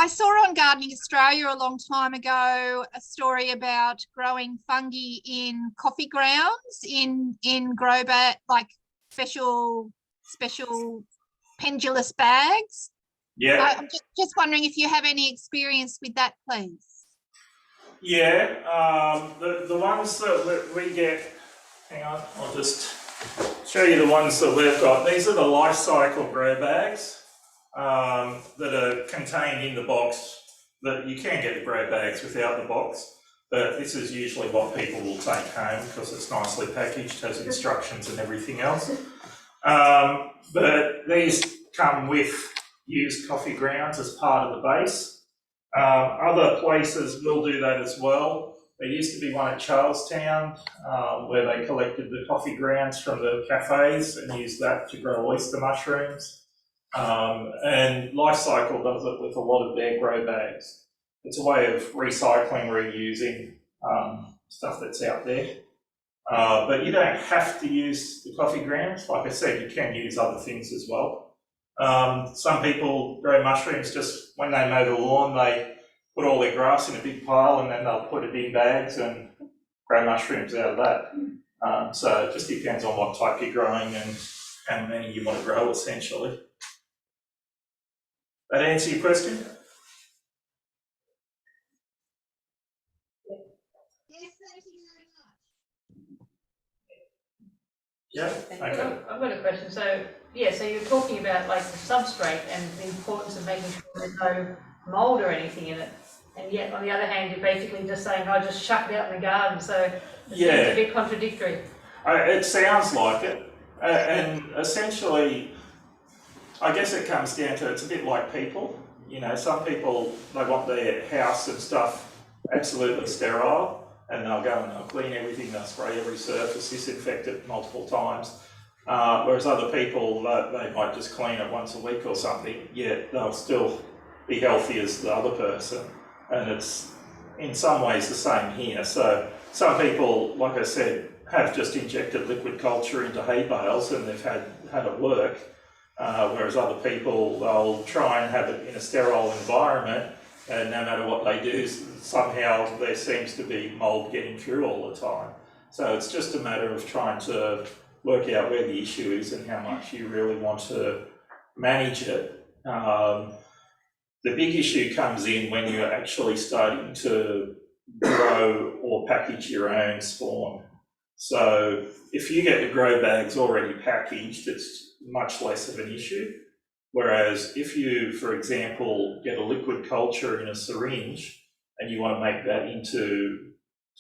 S11: I saw on Gardening Australia a long time ago a story about growing fungi in coffee grounds in grow bag, like special pendulous bags.
S15: Yeah.
S11: I'm just wondering if you have any experience with that, please.
S15: Yeah, the ones that we get, hang on, I'll just show you the ones that we've got. These are the life cycle grow bags that are contained in the box. That you can get the grow bags without the box, but this is usually what people will take home because it's nicely packaged, has instructions and everything else. But these come with used coffee grounds as part of the base. Other places will do that as well. There used to be one at Charlestown where they collected the coffee grounds from the cafes and used that to grow oyster mushrooms. And Life Cycle does it with a lot of their grow bags. It's a way of recycling, reusing stuff that's out there. But you don't have to use the coffee grounds. Like I said, you can use other things as well. Some people grow mushrooms just when they mow the lawn, they put all their grass in a big pile and then they'll put it in bags and grow mushrooms out of that. So it just depends on what type you're growing and how many you want to grow, essentially. That answer your question? Yeah, okay.
S12: I've got a question. So, yeah, so you're talking about like the substrate and the importance of making sure there's no mold or anything in it. And yet, on the other hand, you're basically just saying, oh, just chuck it out in the garden. So it seems a bit contradictory.
S15: It sounds like it. And essentially, I guess it comes down to, it's a bit like people. You know, some people, they want their house and stuff absolutely sterile, and they'll go and they'll clean everything, they'll spray every surface, disinfect it multiple times. Whereas other people, they might just clean it once a week or something, yet they'll still be healthy as the other person. And it's in some ways the same here. So some people, like I said, have just injected liquid culture into hay bales and they've had it work. Whereas other people, they'll try and have it in a sterile environment, and no matter what they do, somehow there seems to be mold getting through all the time. So it's just a matter of trying to work out where the issue is and how much you really want to manage it. The big issue comes in when you're actually starting to grow or package your own spawn. So if you get the grow bags already packaged, it's much less of an issue. Whereas if you, for example, get a liquid culture in a syringe and you want to make that into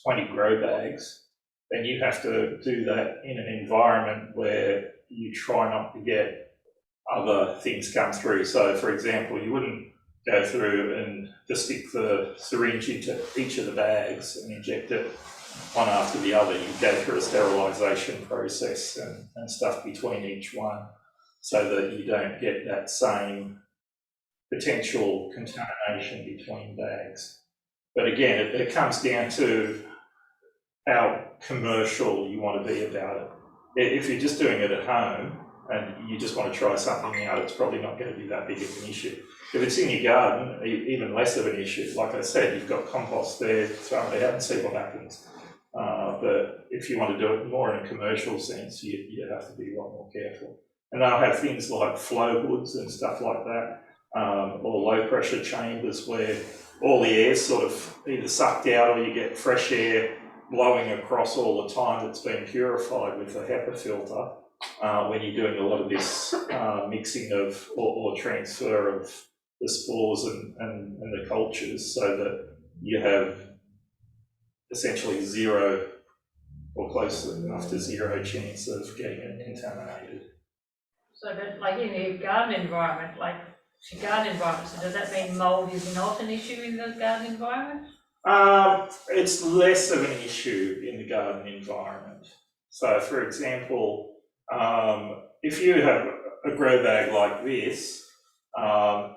S15: 20 grow bags, then you have to do that in an environment where you try not to get other things come through. So for example, you wouldn't go through and just stick the syringe into each of the bags and inject it one after the other. You go through a sterilisation process and stuff between each one so that you don't get that same potential contamination between bags. But again, it comes down to how commercial you want to be about it. If you're just doing it at home and you just want to try something out, it's probably not going to be that big of an issue. If it's in your garden, even less of an issue. Like I said, you've got compost there, throw it out and see what happens. But if you want to do it more in a commercial sense, you have to be a lot more careful. And they'll have things like flow hoods and stuff like that, or low pressure chambers where all the air's sort of either sucked out or you get fresh air blowing across all the time that's been purified with a HEPA filter when you're doing a lot of this mixing of or transfer of the spores and the cultures, so that you have essentially zero or close enough to zero chance of getting it contaminated.
S12: So, but like in the garden environment, so does that mean mold is not an issue in the garden environment?
S15: It's less of an issue in the garden environment. So, for example, if you have a grow bag like this,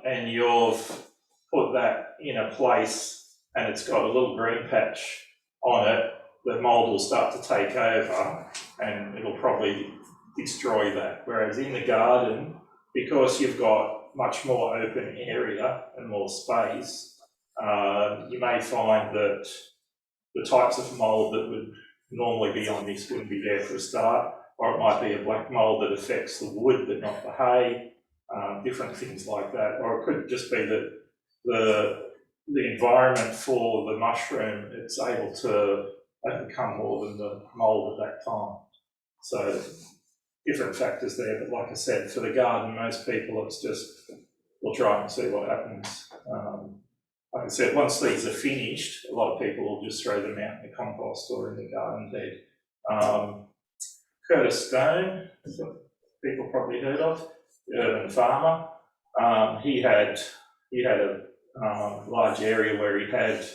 S15: and you've put that in a place and it's got a little green patch on it, the mold will start to take over and it'll probably destroy that. Whereas in the garden, because you've got much more open area and more space, you may find that the types of mold that would normally be on this wouldn't be there for a start, or it might be a black mold that affects the wood but not the hay, different things like that. Or it could just be that the environment for the mushroom, it's able to overcome more than the mold at that time. So different factors there, but like I said, for the garden, most people, it's just, we'll try and see what happens. Like I said, once these are finished, a lot of people will just throw them out in the compost or in the garden bed. Curtis Stone, people probably heard of, the urban farmer. He had a large area where he had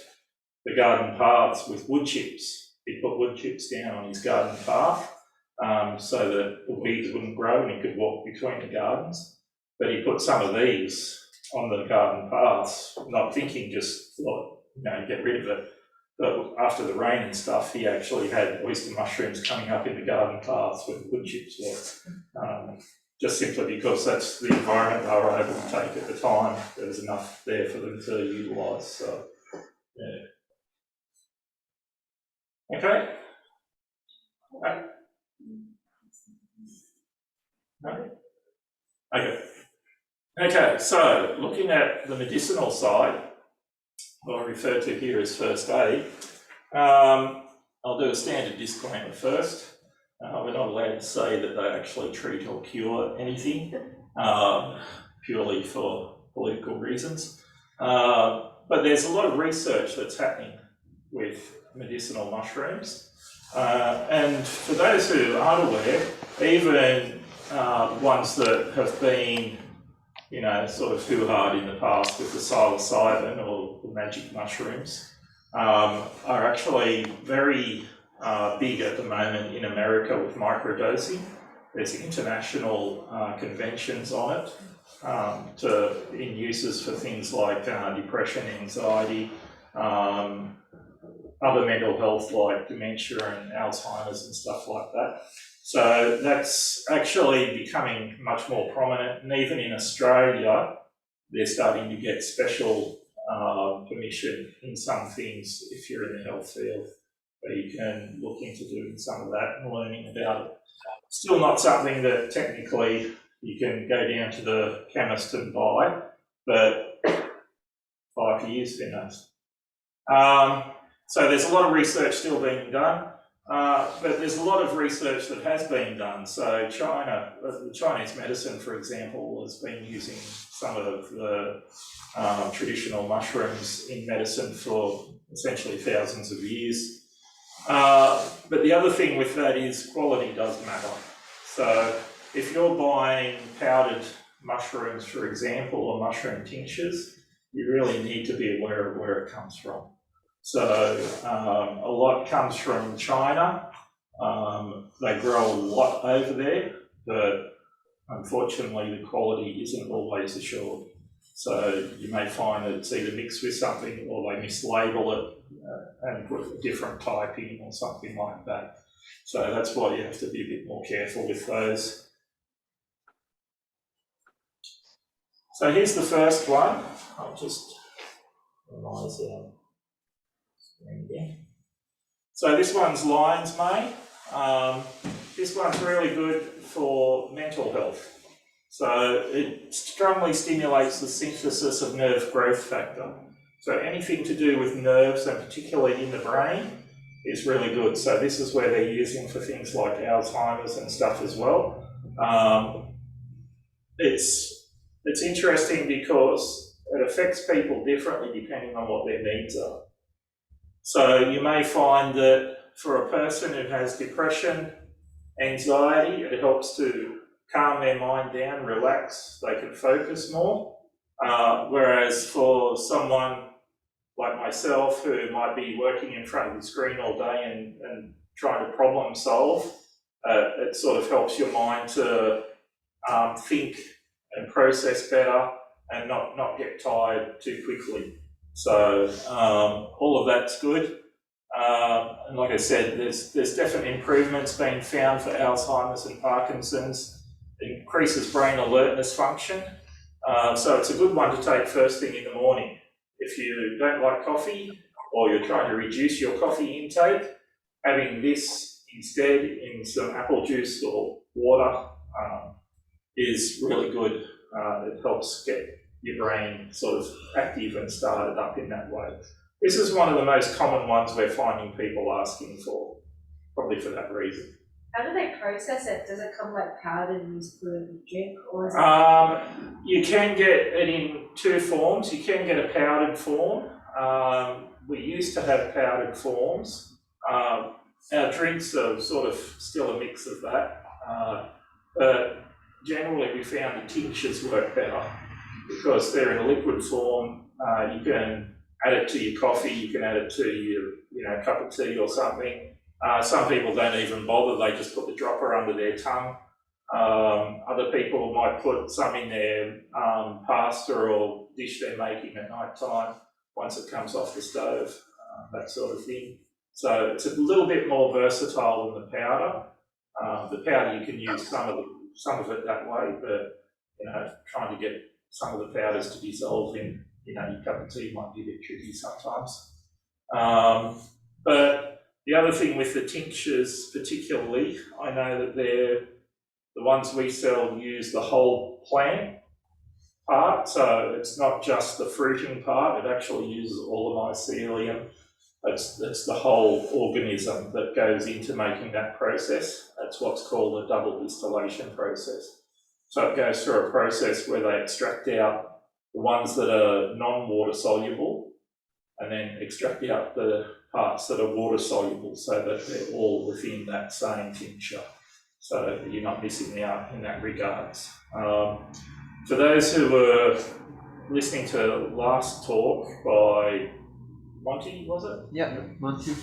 S15: the garden paths with wood chips. He put wood chips down on his garden path so that the weeds wouldn't grow and he could walk between the gardens. But he put some of these on the garden paths, not thinking, just thought, get rid of it. But after the rain and stuff, he actually had oyster mushrooms coming up in the garden paths where the wood chips were. Just simply because that's the environment they were able to take at the time. There was enough there for them to utilise. So, yeah. Okay. Okay, so looking at the medicinal side, what I refer to here as first aid, I'll do a standard disclaimer first. We're not allowed to say that they actually treat or cure anything, purely for political reasons. But there's a lot of research that's happening with medicinal mushrooms. And for those who aren't aware, even ones that have been, sort of hoo-ha'd in the past with the psilocybin or the magic mushrooms, are actually very big at the moment in America with microdosing. There's international conventions on it in uses for things like depression, anxiety, other mental health like dementia and Alzheimer's and stuff like that. So that's actually becoming much more prominent, and even in Australia, they're starting to get special permission in some things if you're in the health field, where you can look into doing some of that and learning about it. Still not something that technically you can go down to the chemist and buy, but 5 years, who knows. So there's a lot of research still being done. But there's a lot of research that has been done. So China, the Chinese medicine, for example, has been using some of the traditional mushrooms in medicine for essentially thousands of years. But the other thing with that is quality does matter. So if you're buying powdered mushrooms, for example, or mushroom tinctures, you really need to be aware of where it comes from. So a lot comes from China. They grow a lot over there, but unfortunately the quality isn't always assured. So you may find that it's either mixed with something or they mislabel it and put a different type in or something like that. So that's why you have to be a bit more careful with those. So here's the first one. I'll just minimize it. So this one's lion's mane. This one's really good for mental health. So it strongly stimulates the synthesis of nerve growth factor. So anything to do with nerves, and particularly in the brain, is really good. So this is where they're using for things like Alzheimer's and stuff as well. It's interesting because it affects people differently depending on what their needs are. So you may find that for a person who has depression, anxiety, it helps to calm their mind down, relax, they can focus more. Whereas for someone like myself who might be working in front of the screen all day and trying to problem solve, it sort of helps your mind to think and process better, and not get tired too quickly. So all of that's good. And like I said, there's definite improvements being found for Alzheimer's and Parkinson's. It increases brain alertness function. So it's a good one to take first thing in the morning. If you don't like coffee or you're trying to reduce your coffee intake, having this instead in some apple juice or water is really good. It helps get your brain sort of active and started up in that way. This is one of the most common ones we're finding people asking for, probably for that reason.
S12: How do they process it? Does it come like powdered and just put it in a drink, or is it?
S15: You can get it in two forms. You can get a powdered form. We used to have powdered forms. Our drinks are sort of still a mix of that. But generally we found the tinctures work better because they're in a liquid form. You can add it to your coffee, you can add it to your cup of tea or something. Some people don't even bother, they just put the dropper under their tongue. Other people might put some in their pasta or dish they're making at night time once it comes off the stove, that sort of thing. So it's a little bit more versatile than the powder. The powder, you can use some of it that way, but trying to get some of the powders to dissolve in your cup of tea might be a bit tricky sometimes. But the other thing with the tinctures particularly, I know that the ones we sell use the whole plant part, so it's not just the fruiting part, it actually uses all the mycelium. It's the whole organism that goes into making that process. That's what's called a double distillation process. So it goes through a process where they extract out the ones that are non-water soluble and then extract out the parts that are water soluble so that they're all within that same tincture. So you're not missing out in that regards. For those who were listening to last talk by Monty, was it?
S2: Yeah, Monty.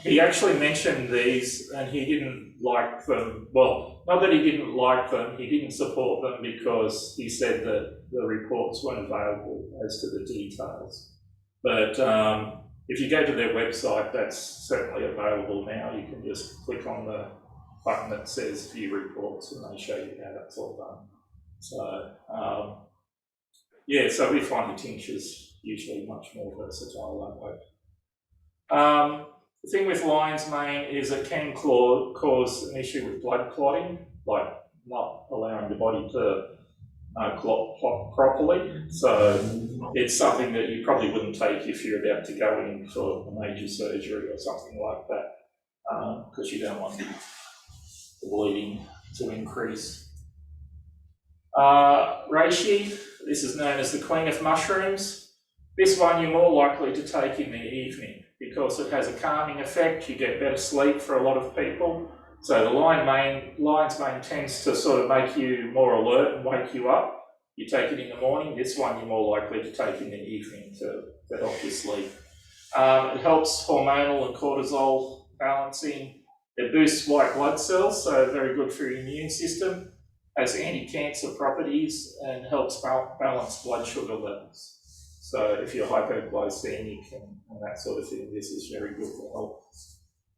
S15: He actually mentioned these and he didn't like them. Well, not that he didn't like them, he didn't support them because he said that the reports weren't available as to the details. But if you go to their website, that's certainly available now. You can just click on the button that says view reports and they show you how that's all done. So, yeah, so we find the tinctures usually much more versatile that way. The thing with lion's mane is it can cause an issue with blood clotting, like not allowing the body to clot properly. So it's something that you probably wouldn't take if you're about to go in for a major surgery or something like that, because you don't want the bleeding to increase. Reishi, this is known as the queen of mushrooms. This one you're more likely to take in the evening because it has a calming effect. You get better sleep for a lot of people. So the lion's mane tends to sort of make you more alert and wake you up. You take it in the morning. This one you're more likely to take in the evening to help you sleep. It helps hormonal and cortisol balancing. It boosts white blood cells, so very good for your immune system. Has anti-cancer properties and helps balance blood sugar levels. So if you're hypoglycemic and that sort of thing, this is very good to help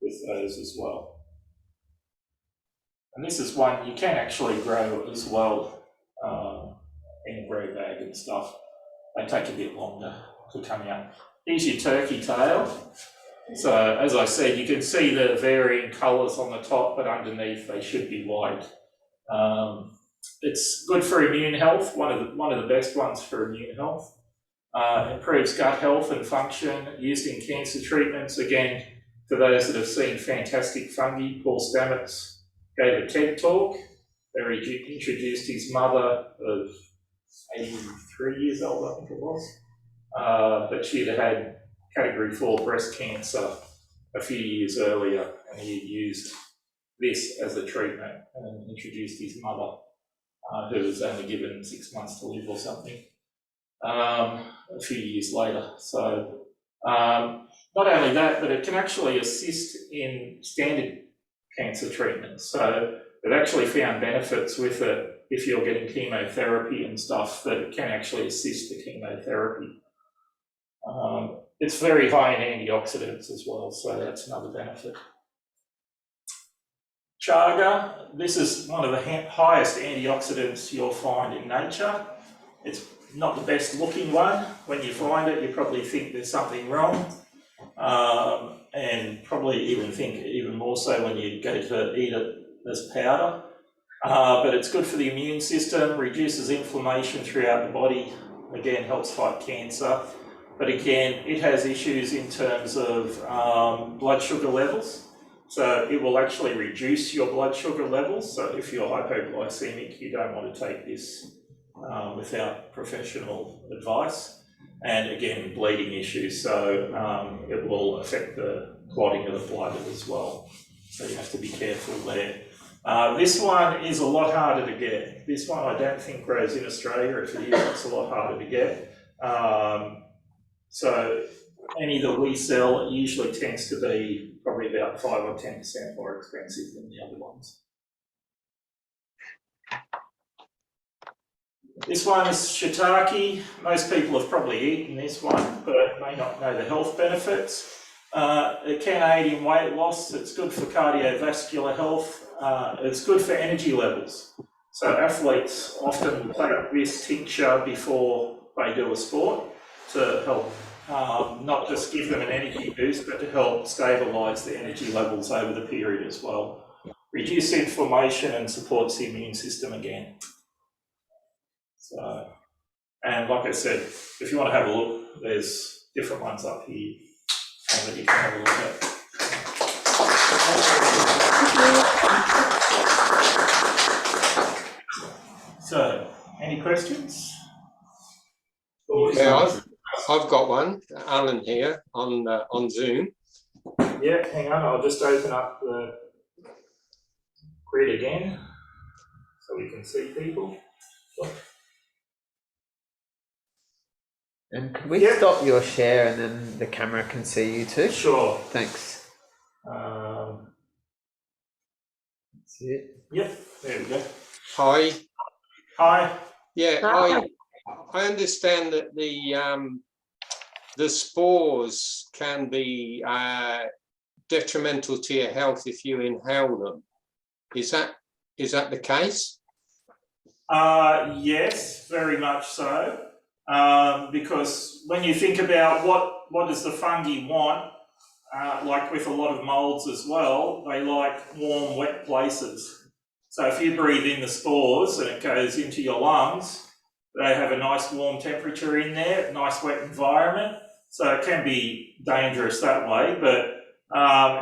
S15: with those as well. And this is one you can actually grow as well in a grow bag and stuff. They take a bit longer to come out. Here's your turkey tail. So as I said, you can see the varying colours on the top, but underneath they should be white. It's good for immune health, one of the best ones for immune health. Improves gut health and function, used in cancer treatments. Again, for those that have seen Fantastic Fungi, Paul Stamets gave a TED talk where he introduced his mother of 83 years old, I think it was, but she'd had category 4 breast cancer a few years earlier, and he used this as a treatment and introduced his mother, who was only given 6 months to live or something, a few years later. So not only that, but it can actually assist in standard cancer treatments. So they've actually found benefits with it if you're getting chemotherapy and stuff, that it can actually assist the chemotherapy. It's very high in antioxidants as well, so that's another benefit. Chaga, this is one of the highest antioxidants you'll find in nature. It's not the best looking one. When you find it, you probably think there's something wrong, and probably even think even more so when you go to eat it as powder. But it's good for the immune system, reduces inflammation throughout the body, again helps fight cancer. But again, it has issues in terms of blood sugar levels. So it will actually reduce your blood sugar levels. So if you're hypoglycemic, you don't want to take this without professional advice. And again, bleeding issues. So it will affect the clotting of the blood as well. So you have to be careful there. This one is a lot harder to get. This one I don't think grows in Australia. If it is, it's a lot harder to get. So any that we sell, it usually tends to be probably about 5 or 10% more expensive than the other ones. This one is shiitake. Most people have probably eaten this one, but may not know the health benefits. It can aid in weight loss. It's good for cardiovascular health. It's good for energy levels. So athletes often take this tincture before they do a sport to help not just give them an energy boost, but to help stabilise the energy levels over the period as well. Reduce inflammation and supports the immune system again. So, and like I said, if you want to have a look, there's different ones up here that you can have a look at. So, any questions?
S4: Yeah, I've got one. Alan here on Zoom.
S15: Yeah, hang on. I'll just open up the grid again so we can see people.
S2: And could we stop your share and then the camera can see you too?
S15: Sure.
S2: Thanks.
S15: That's
S2: it.
S15: Yep, there we go.
S4: Hi.
S15: Hi.
S4: Yeah,
S3: Hi.
S4: I understand that the spores can be detrimental to your health if you inhale them. Is that the case?
S15: Yes, very much so. Because when you think about what does the fungi want, like with a lot of moulds as well, they like warm, wet places. So if you breathe in the spores and it goes into your lungs, they have a nice warm temperature in there, nice wet environment. So it can be dangerous that way, but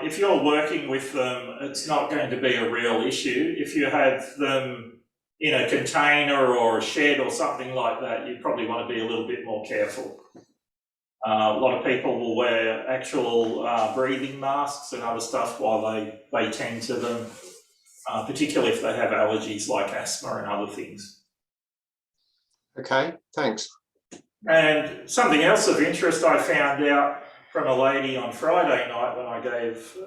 S15: if you're working with them, it's not going to be a real issue. If you have them in a container or a shed or something like that, you probably want to be a little bit more careful. A lot of people will wear actual breathing masks and other stuff while they tend to them, particularly if they have allergies like asthma and other things.
S4: Okay, thanks.
S15: And something else of interest I found out from a lady on Friday night when I gave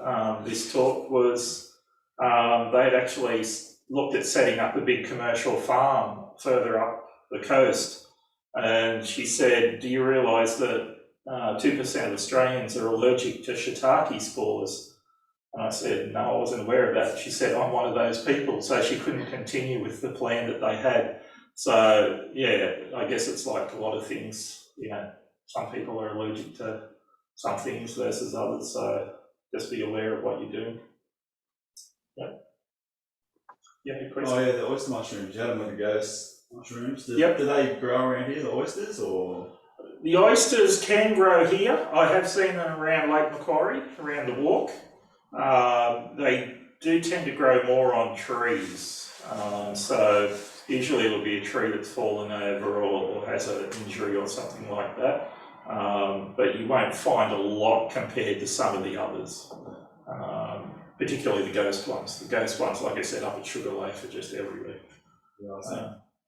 S15: this talk was they'd actually looked at setting up a big commercial farm further up the coast. And she said, do you realise that 2% of Australians are allergic to shiitake spores? And I said, no, I wasn't aware of that. She said, I'm one of those people. So she couldn't continue with the plan that they had. So, yeah, I guess it's like a lot of things, you know, some people are allergic to some things versus others. So just be aware of what you're doing. Yep. Yeah, any questions?
S16: Oh yeah, the oyster mushrooms. You had them with the ghost mushrooms. Do they grow around here, the oysters, or?
S15: The oysters can grow here. I have seen them around Lake Macquarie, around the walk. They do tend to grow more on trees. So usually it'll be a tree that's fallen over or has an injury or something like that. But you won't find a lot compared to some of the others. Particularly the ghost ones. The ghost ones, like I said, up at Sugar Loaf are just everywhere.
S16: Yeah, I see.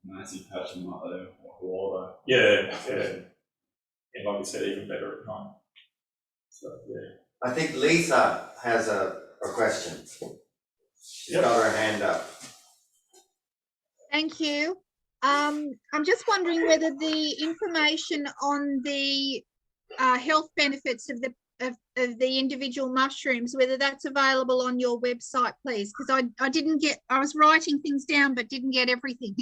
S16: Nancy patch them up there, like water.
S15: Yeah, yeah. And like I said, even better at night. So, yeah.
S1: I think Lisa has a question. She's got her hand up.
S11: Thank you. I'm just wondering whether the information on the health benefits of the individual mushrooms, whether that's available on your website, please, because I didn't get, I was writing things down but didn't get everything.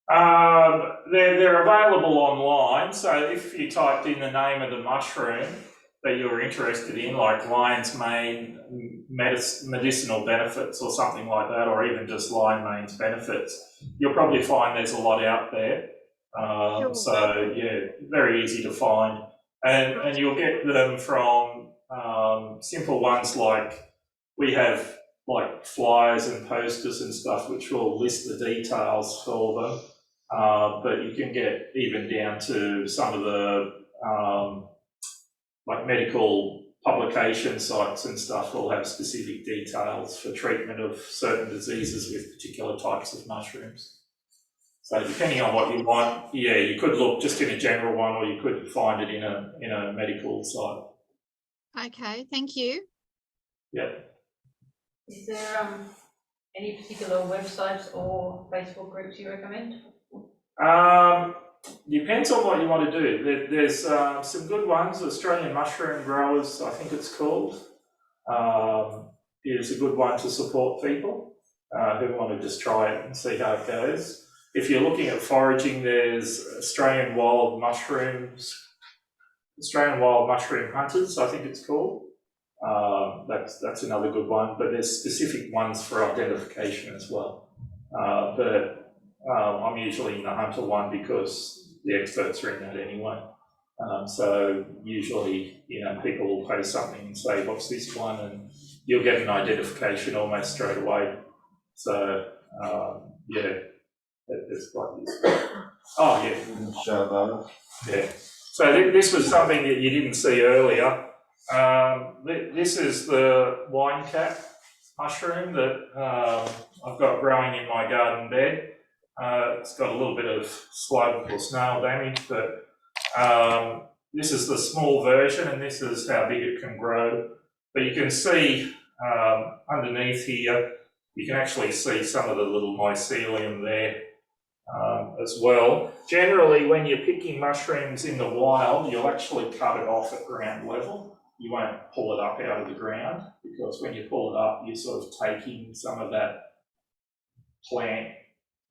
S15: They're available online, so if you typed in the name of the mushroom that you're interested in, like lion's mane medicinal benefits or something like that, or even just lion mane's benefits, you'll probably find there's a lot out there.
S11: Sure.
S15: So yeah, very easy to find, and you'll get them from simple ones like we have like flyers and posters and stuff which will list the details for them. But you can get even down to some of the like medical publication sites and stuff will have specific details for treatment of certain diseases with particular types of mushrooms. So depending on what you want, yeah, you could look just in a general one, or you could find it in a medical site.
S11: Okay, thank you.
S15: Yeah.
S12: Is there any particular websites or Facebook groups you recommend?
S15: Depends on what you want to do. There's some good ones. Australian Mushroom Growers, I think it's called, is a good one to support people who want to just try it and see how it goes. If you're looking at foraging, there's Australian Wild Mushroom Hunters, I think it's called. That's another good one, but there's specific ones for identification as well. But I'm usually in the hunter one because the experts are in that anyway. So usually, people will post something and say, what's this one? And you'll get an identification almost straight away. So, yeah, it's quite useful. Oh, yeah.
S16: Show
S15: yeah. So this was something that you didn't see earlier. This is the wine cap mushroom that I've got growing in my garden bed. It's got a little bit of slug or snail damage, but this is the small version, and this is how big it can grow. But you can see underneath here, you can actually see some of the little mycelium there as well. Generally, when you're picking mushrooms in the wild, you'll actually cut it off at ground level. You won't pull it up out of the ground, because when you pull it up, you're sort of taking some of that plant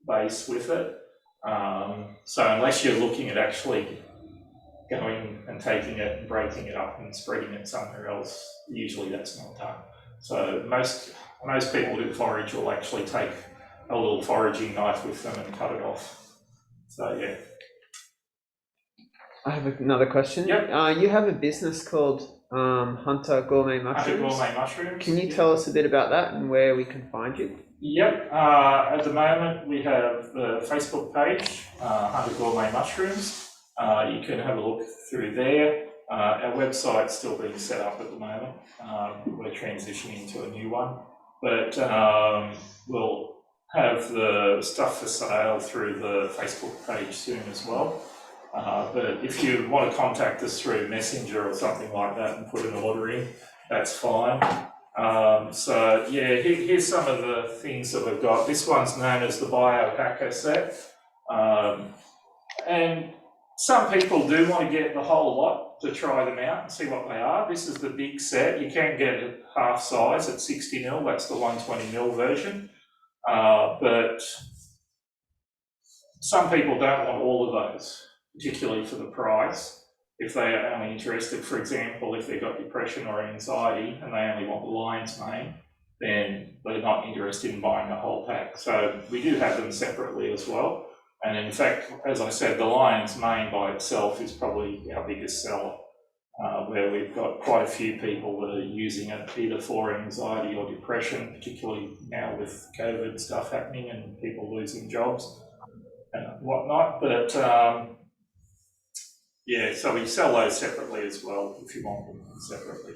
S15: base with it. So unless you're looking at actually going and taking it and breaking it up and spreading it somewhere else, usually that's not done. So most people who forage will actually take a little foraging knife with them and cut it off. So yeah.
S2: I have another question.
S15: Yep.
S2: You have a business called Hunter Gourmet Mushrooms.
S15: Hunter Gourmet Mushrooms.
S2: Can you tell us a bit about that and where we can find you?
S15: Yep. At the moment, we have the Facebook page, Hunter Gourmet Mushrooms. You can have a look through there. Our website's still being set up at the moment. We're transitioning to a new one, but we'll have the stuff for sale through the Facebook page soon as well. But if you want to contact us through Messenger or something like that and put an order in, that's fine. So yeah, here's some of the things that we've got. This one's known as the Biohacker set. And some people do want to get the whole lot to try them out and see what they are. This is the big set. You can get it half size at 60ml. That's the 120ml version. But some people don't want all of those, particularly for the price. If they are only interested, for example, if they've got depression or anxiety and they only want the lion's mane, then they're not interested in buying a whole pack. So we do have them separately as well. And in fact, as I said, the lion's mane by itself is probably our biggest seller, where we've got quite a few people that are using it either for anxiety or depression, particularly now with COVID stuff happening and people losing jobs and whatnot. But yeah, so we sell those separately as well if you want them separately.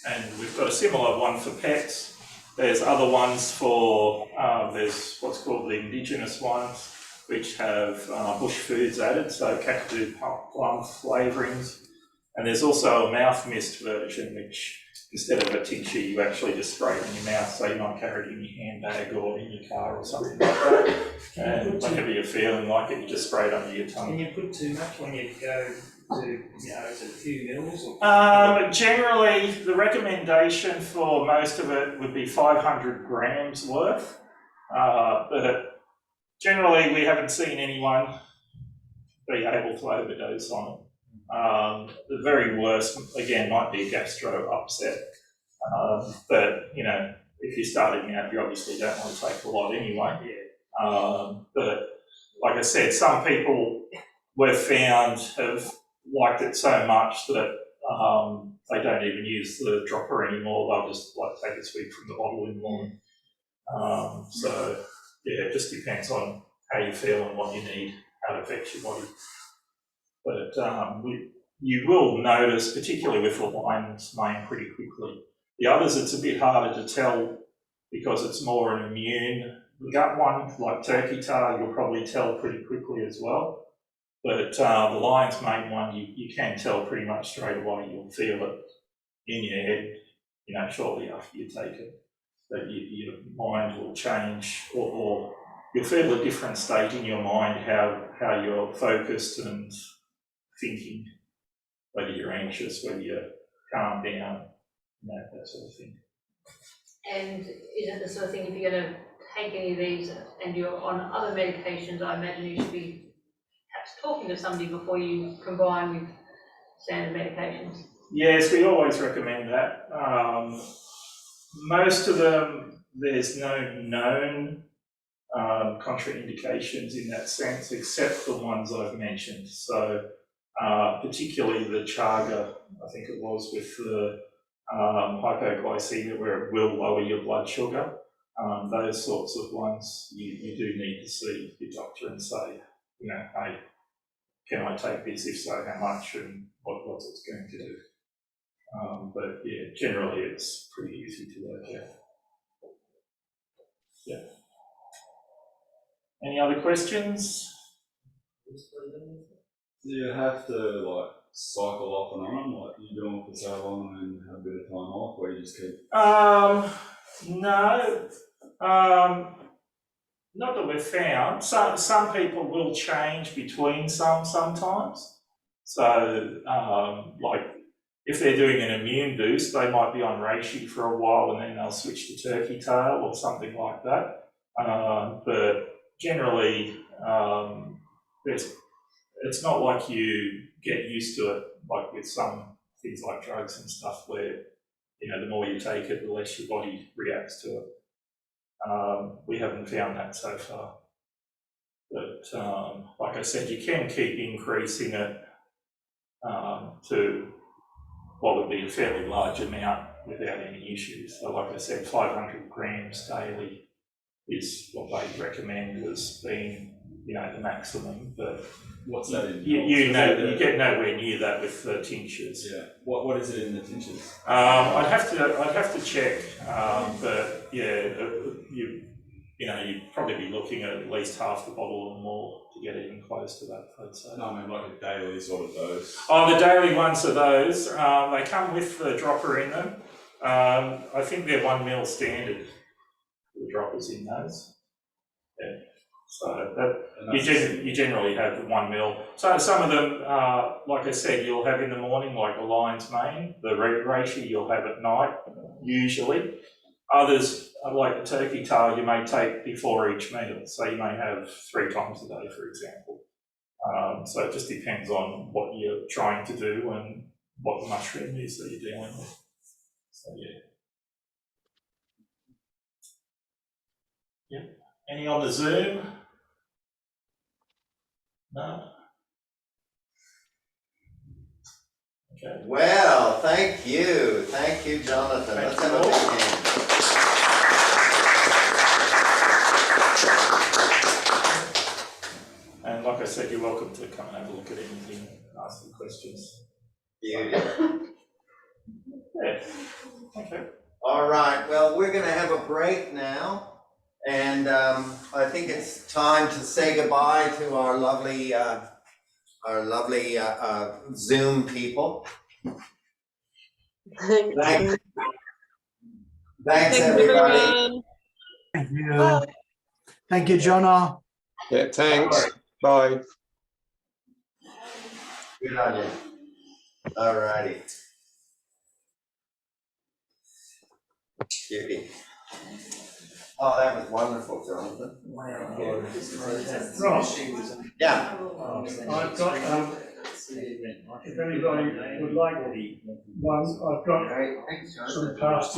S15: And we've got a similar one for pets. There's other ones for, there's what's called the indigenous ones, which have bush foods added, so kakadu plum flavourings. And there's also a mouth mist version, which instead of a tincture, you actually just spray it in your mouth, so you might carry it in your handbag or in your car or something like that. And whenever you're feeling like it, you just spray it under your tongue.
S17: Can you put too much when you go to, is it a few mils? Or
S15: generally, the recommendation for most of it would be 500 grams worth. But generally, we haven't seen anyone be able to overdose on it. The very worst, again, might be a gastro upset. But, you know, if you're starting out, you obviously don't want to take a lot anyway. But like I said, some people we've found have liked it so much that they don't even use the dropper anymore. They'll just like take a swig from the bottle in the morning. So yeah, it just depends on how you feel and what you need, how it affects your body. But you will notice, particularly with the lion's mane, pretty quickly. The others, it's a bit harder to tell because it's more an immune. The gut one, like turkey tail, you'll probably tell pretty quickly as well. But the lion's mane one, you can tell pretty much straight away. You'll feel it in your head, you know, shortly after you take it. That your mind will change, or you'll feel a different state in your mind, how you're focused and thinking, whether you're anxious, whether you're calm down, you know, that sort of thing.
S12: And is it the sort of thing, if you're going to take any of these and you're on other medications, I imagine you should be perhaps talking to somebody before you combine with standard medications?
S15: Yes, we always recommend that. Most of them, there's no known contraindications in that sense, except the ones I've mentioned. So particularly the chaga, I think it was, with the hypoglycemia, where it will lower your blood sugar. Those sorts of ones, you do need to see your doctor and say, you know, hey, can I take this? If so, how much, and what's it going to do? But yeah, generally it's pretty easy to work out. Yeah. Any other questions?
S16: Do you have to like cycle off and on, like you're doing it for so long and then have a bit of time off, or you just keep?
S15: No, not that we've found. Some people will change between sometimes. So like if they're doing an immune boost, they might be on reishi for a while and then they'll switch to turkey tail or something like that. But generally, it's not like you get used to it, like with some things like drugs and stuff, where, you know, the more you take it, the less your body reacts to it. We haven't found that so far. But like I said, you can keep increasing it to what would be a fairly large amount without any issues. So like I said, 500 grams daily is what they recommend as being, you know, the maximum. But
S16: what's that in?
S15: You get nowhere near that with the tinctures.
S16: Yeah. What is it in the tinctures?
S15: I'd have to check. But yeah, you know, you'd probably be looking at least half the bottle or more to get even close to that, I'd say.
S16: No, I mean like a daily sort of dose.
S15: Oh, the daily ones are those. They come with the dropper in them. I think they're 1 ml standard. The droppers in those. Yeah. So that you generally have 1 ml. So some of them, like I said, you'll have in the morning, like the lion's mane. The reishi you'll have at night, usually. Others, like the turkey tail, you may take before each meal. So you may have 3 times a day, for example. So it just depends on what you're trying to do and what the mushroom is that you're dealing with. So yeah. Yeah. Any on the Zoom? No? Okay.
S1: Well, thank you. Thank you, Jonathan. Let's have a big hand.
S15: And like I said, you're welcome to come and have a look at anything and ask some questions.
S1: Yeah.
S15: Yeah. Okay.
S1: All right. Well, we're going to have a break now. And I think it's time to say goodbye to our lovely Zoom people. Thanks, everybody.
S9: Thank you. Thank you, Jonah.
S4: Yeah, thanks. Bye.
S1: Good on you. All righty. Beauty. Oh, that was wonderful, Jonathan.
S17: Ross.
S1: Yeah.
S17: I've got, if anybody would like one, I've got some past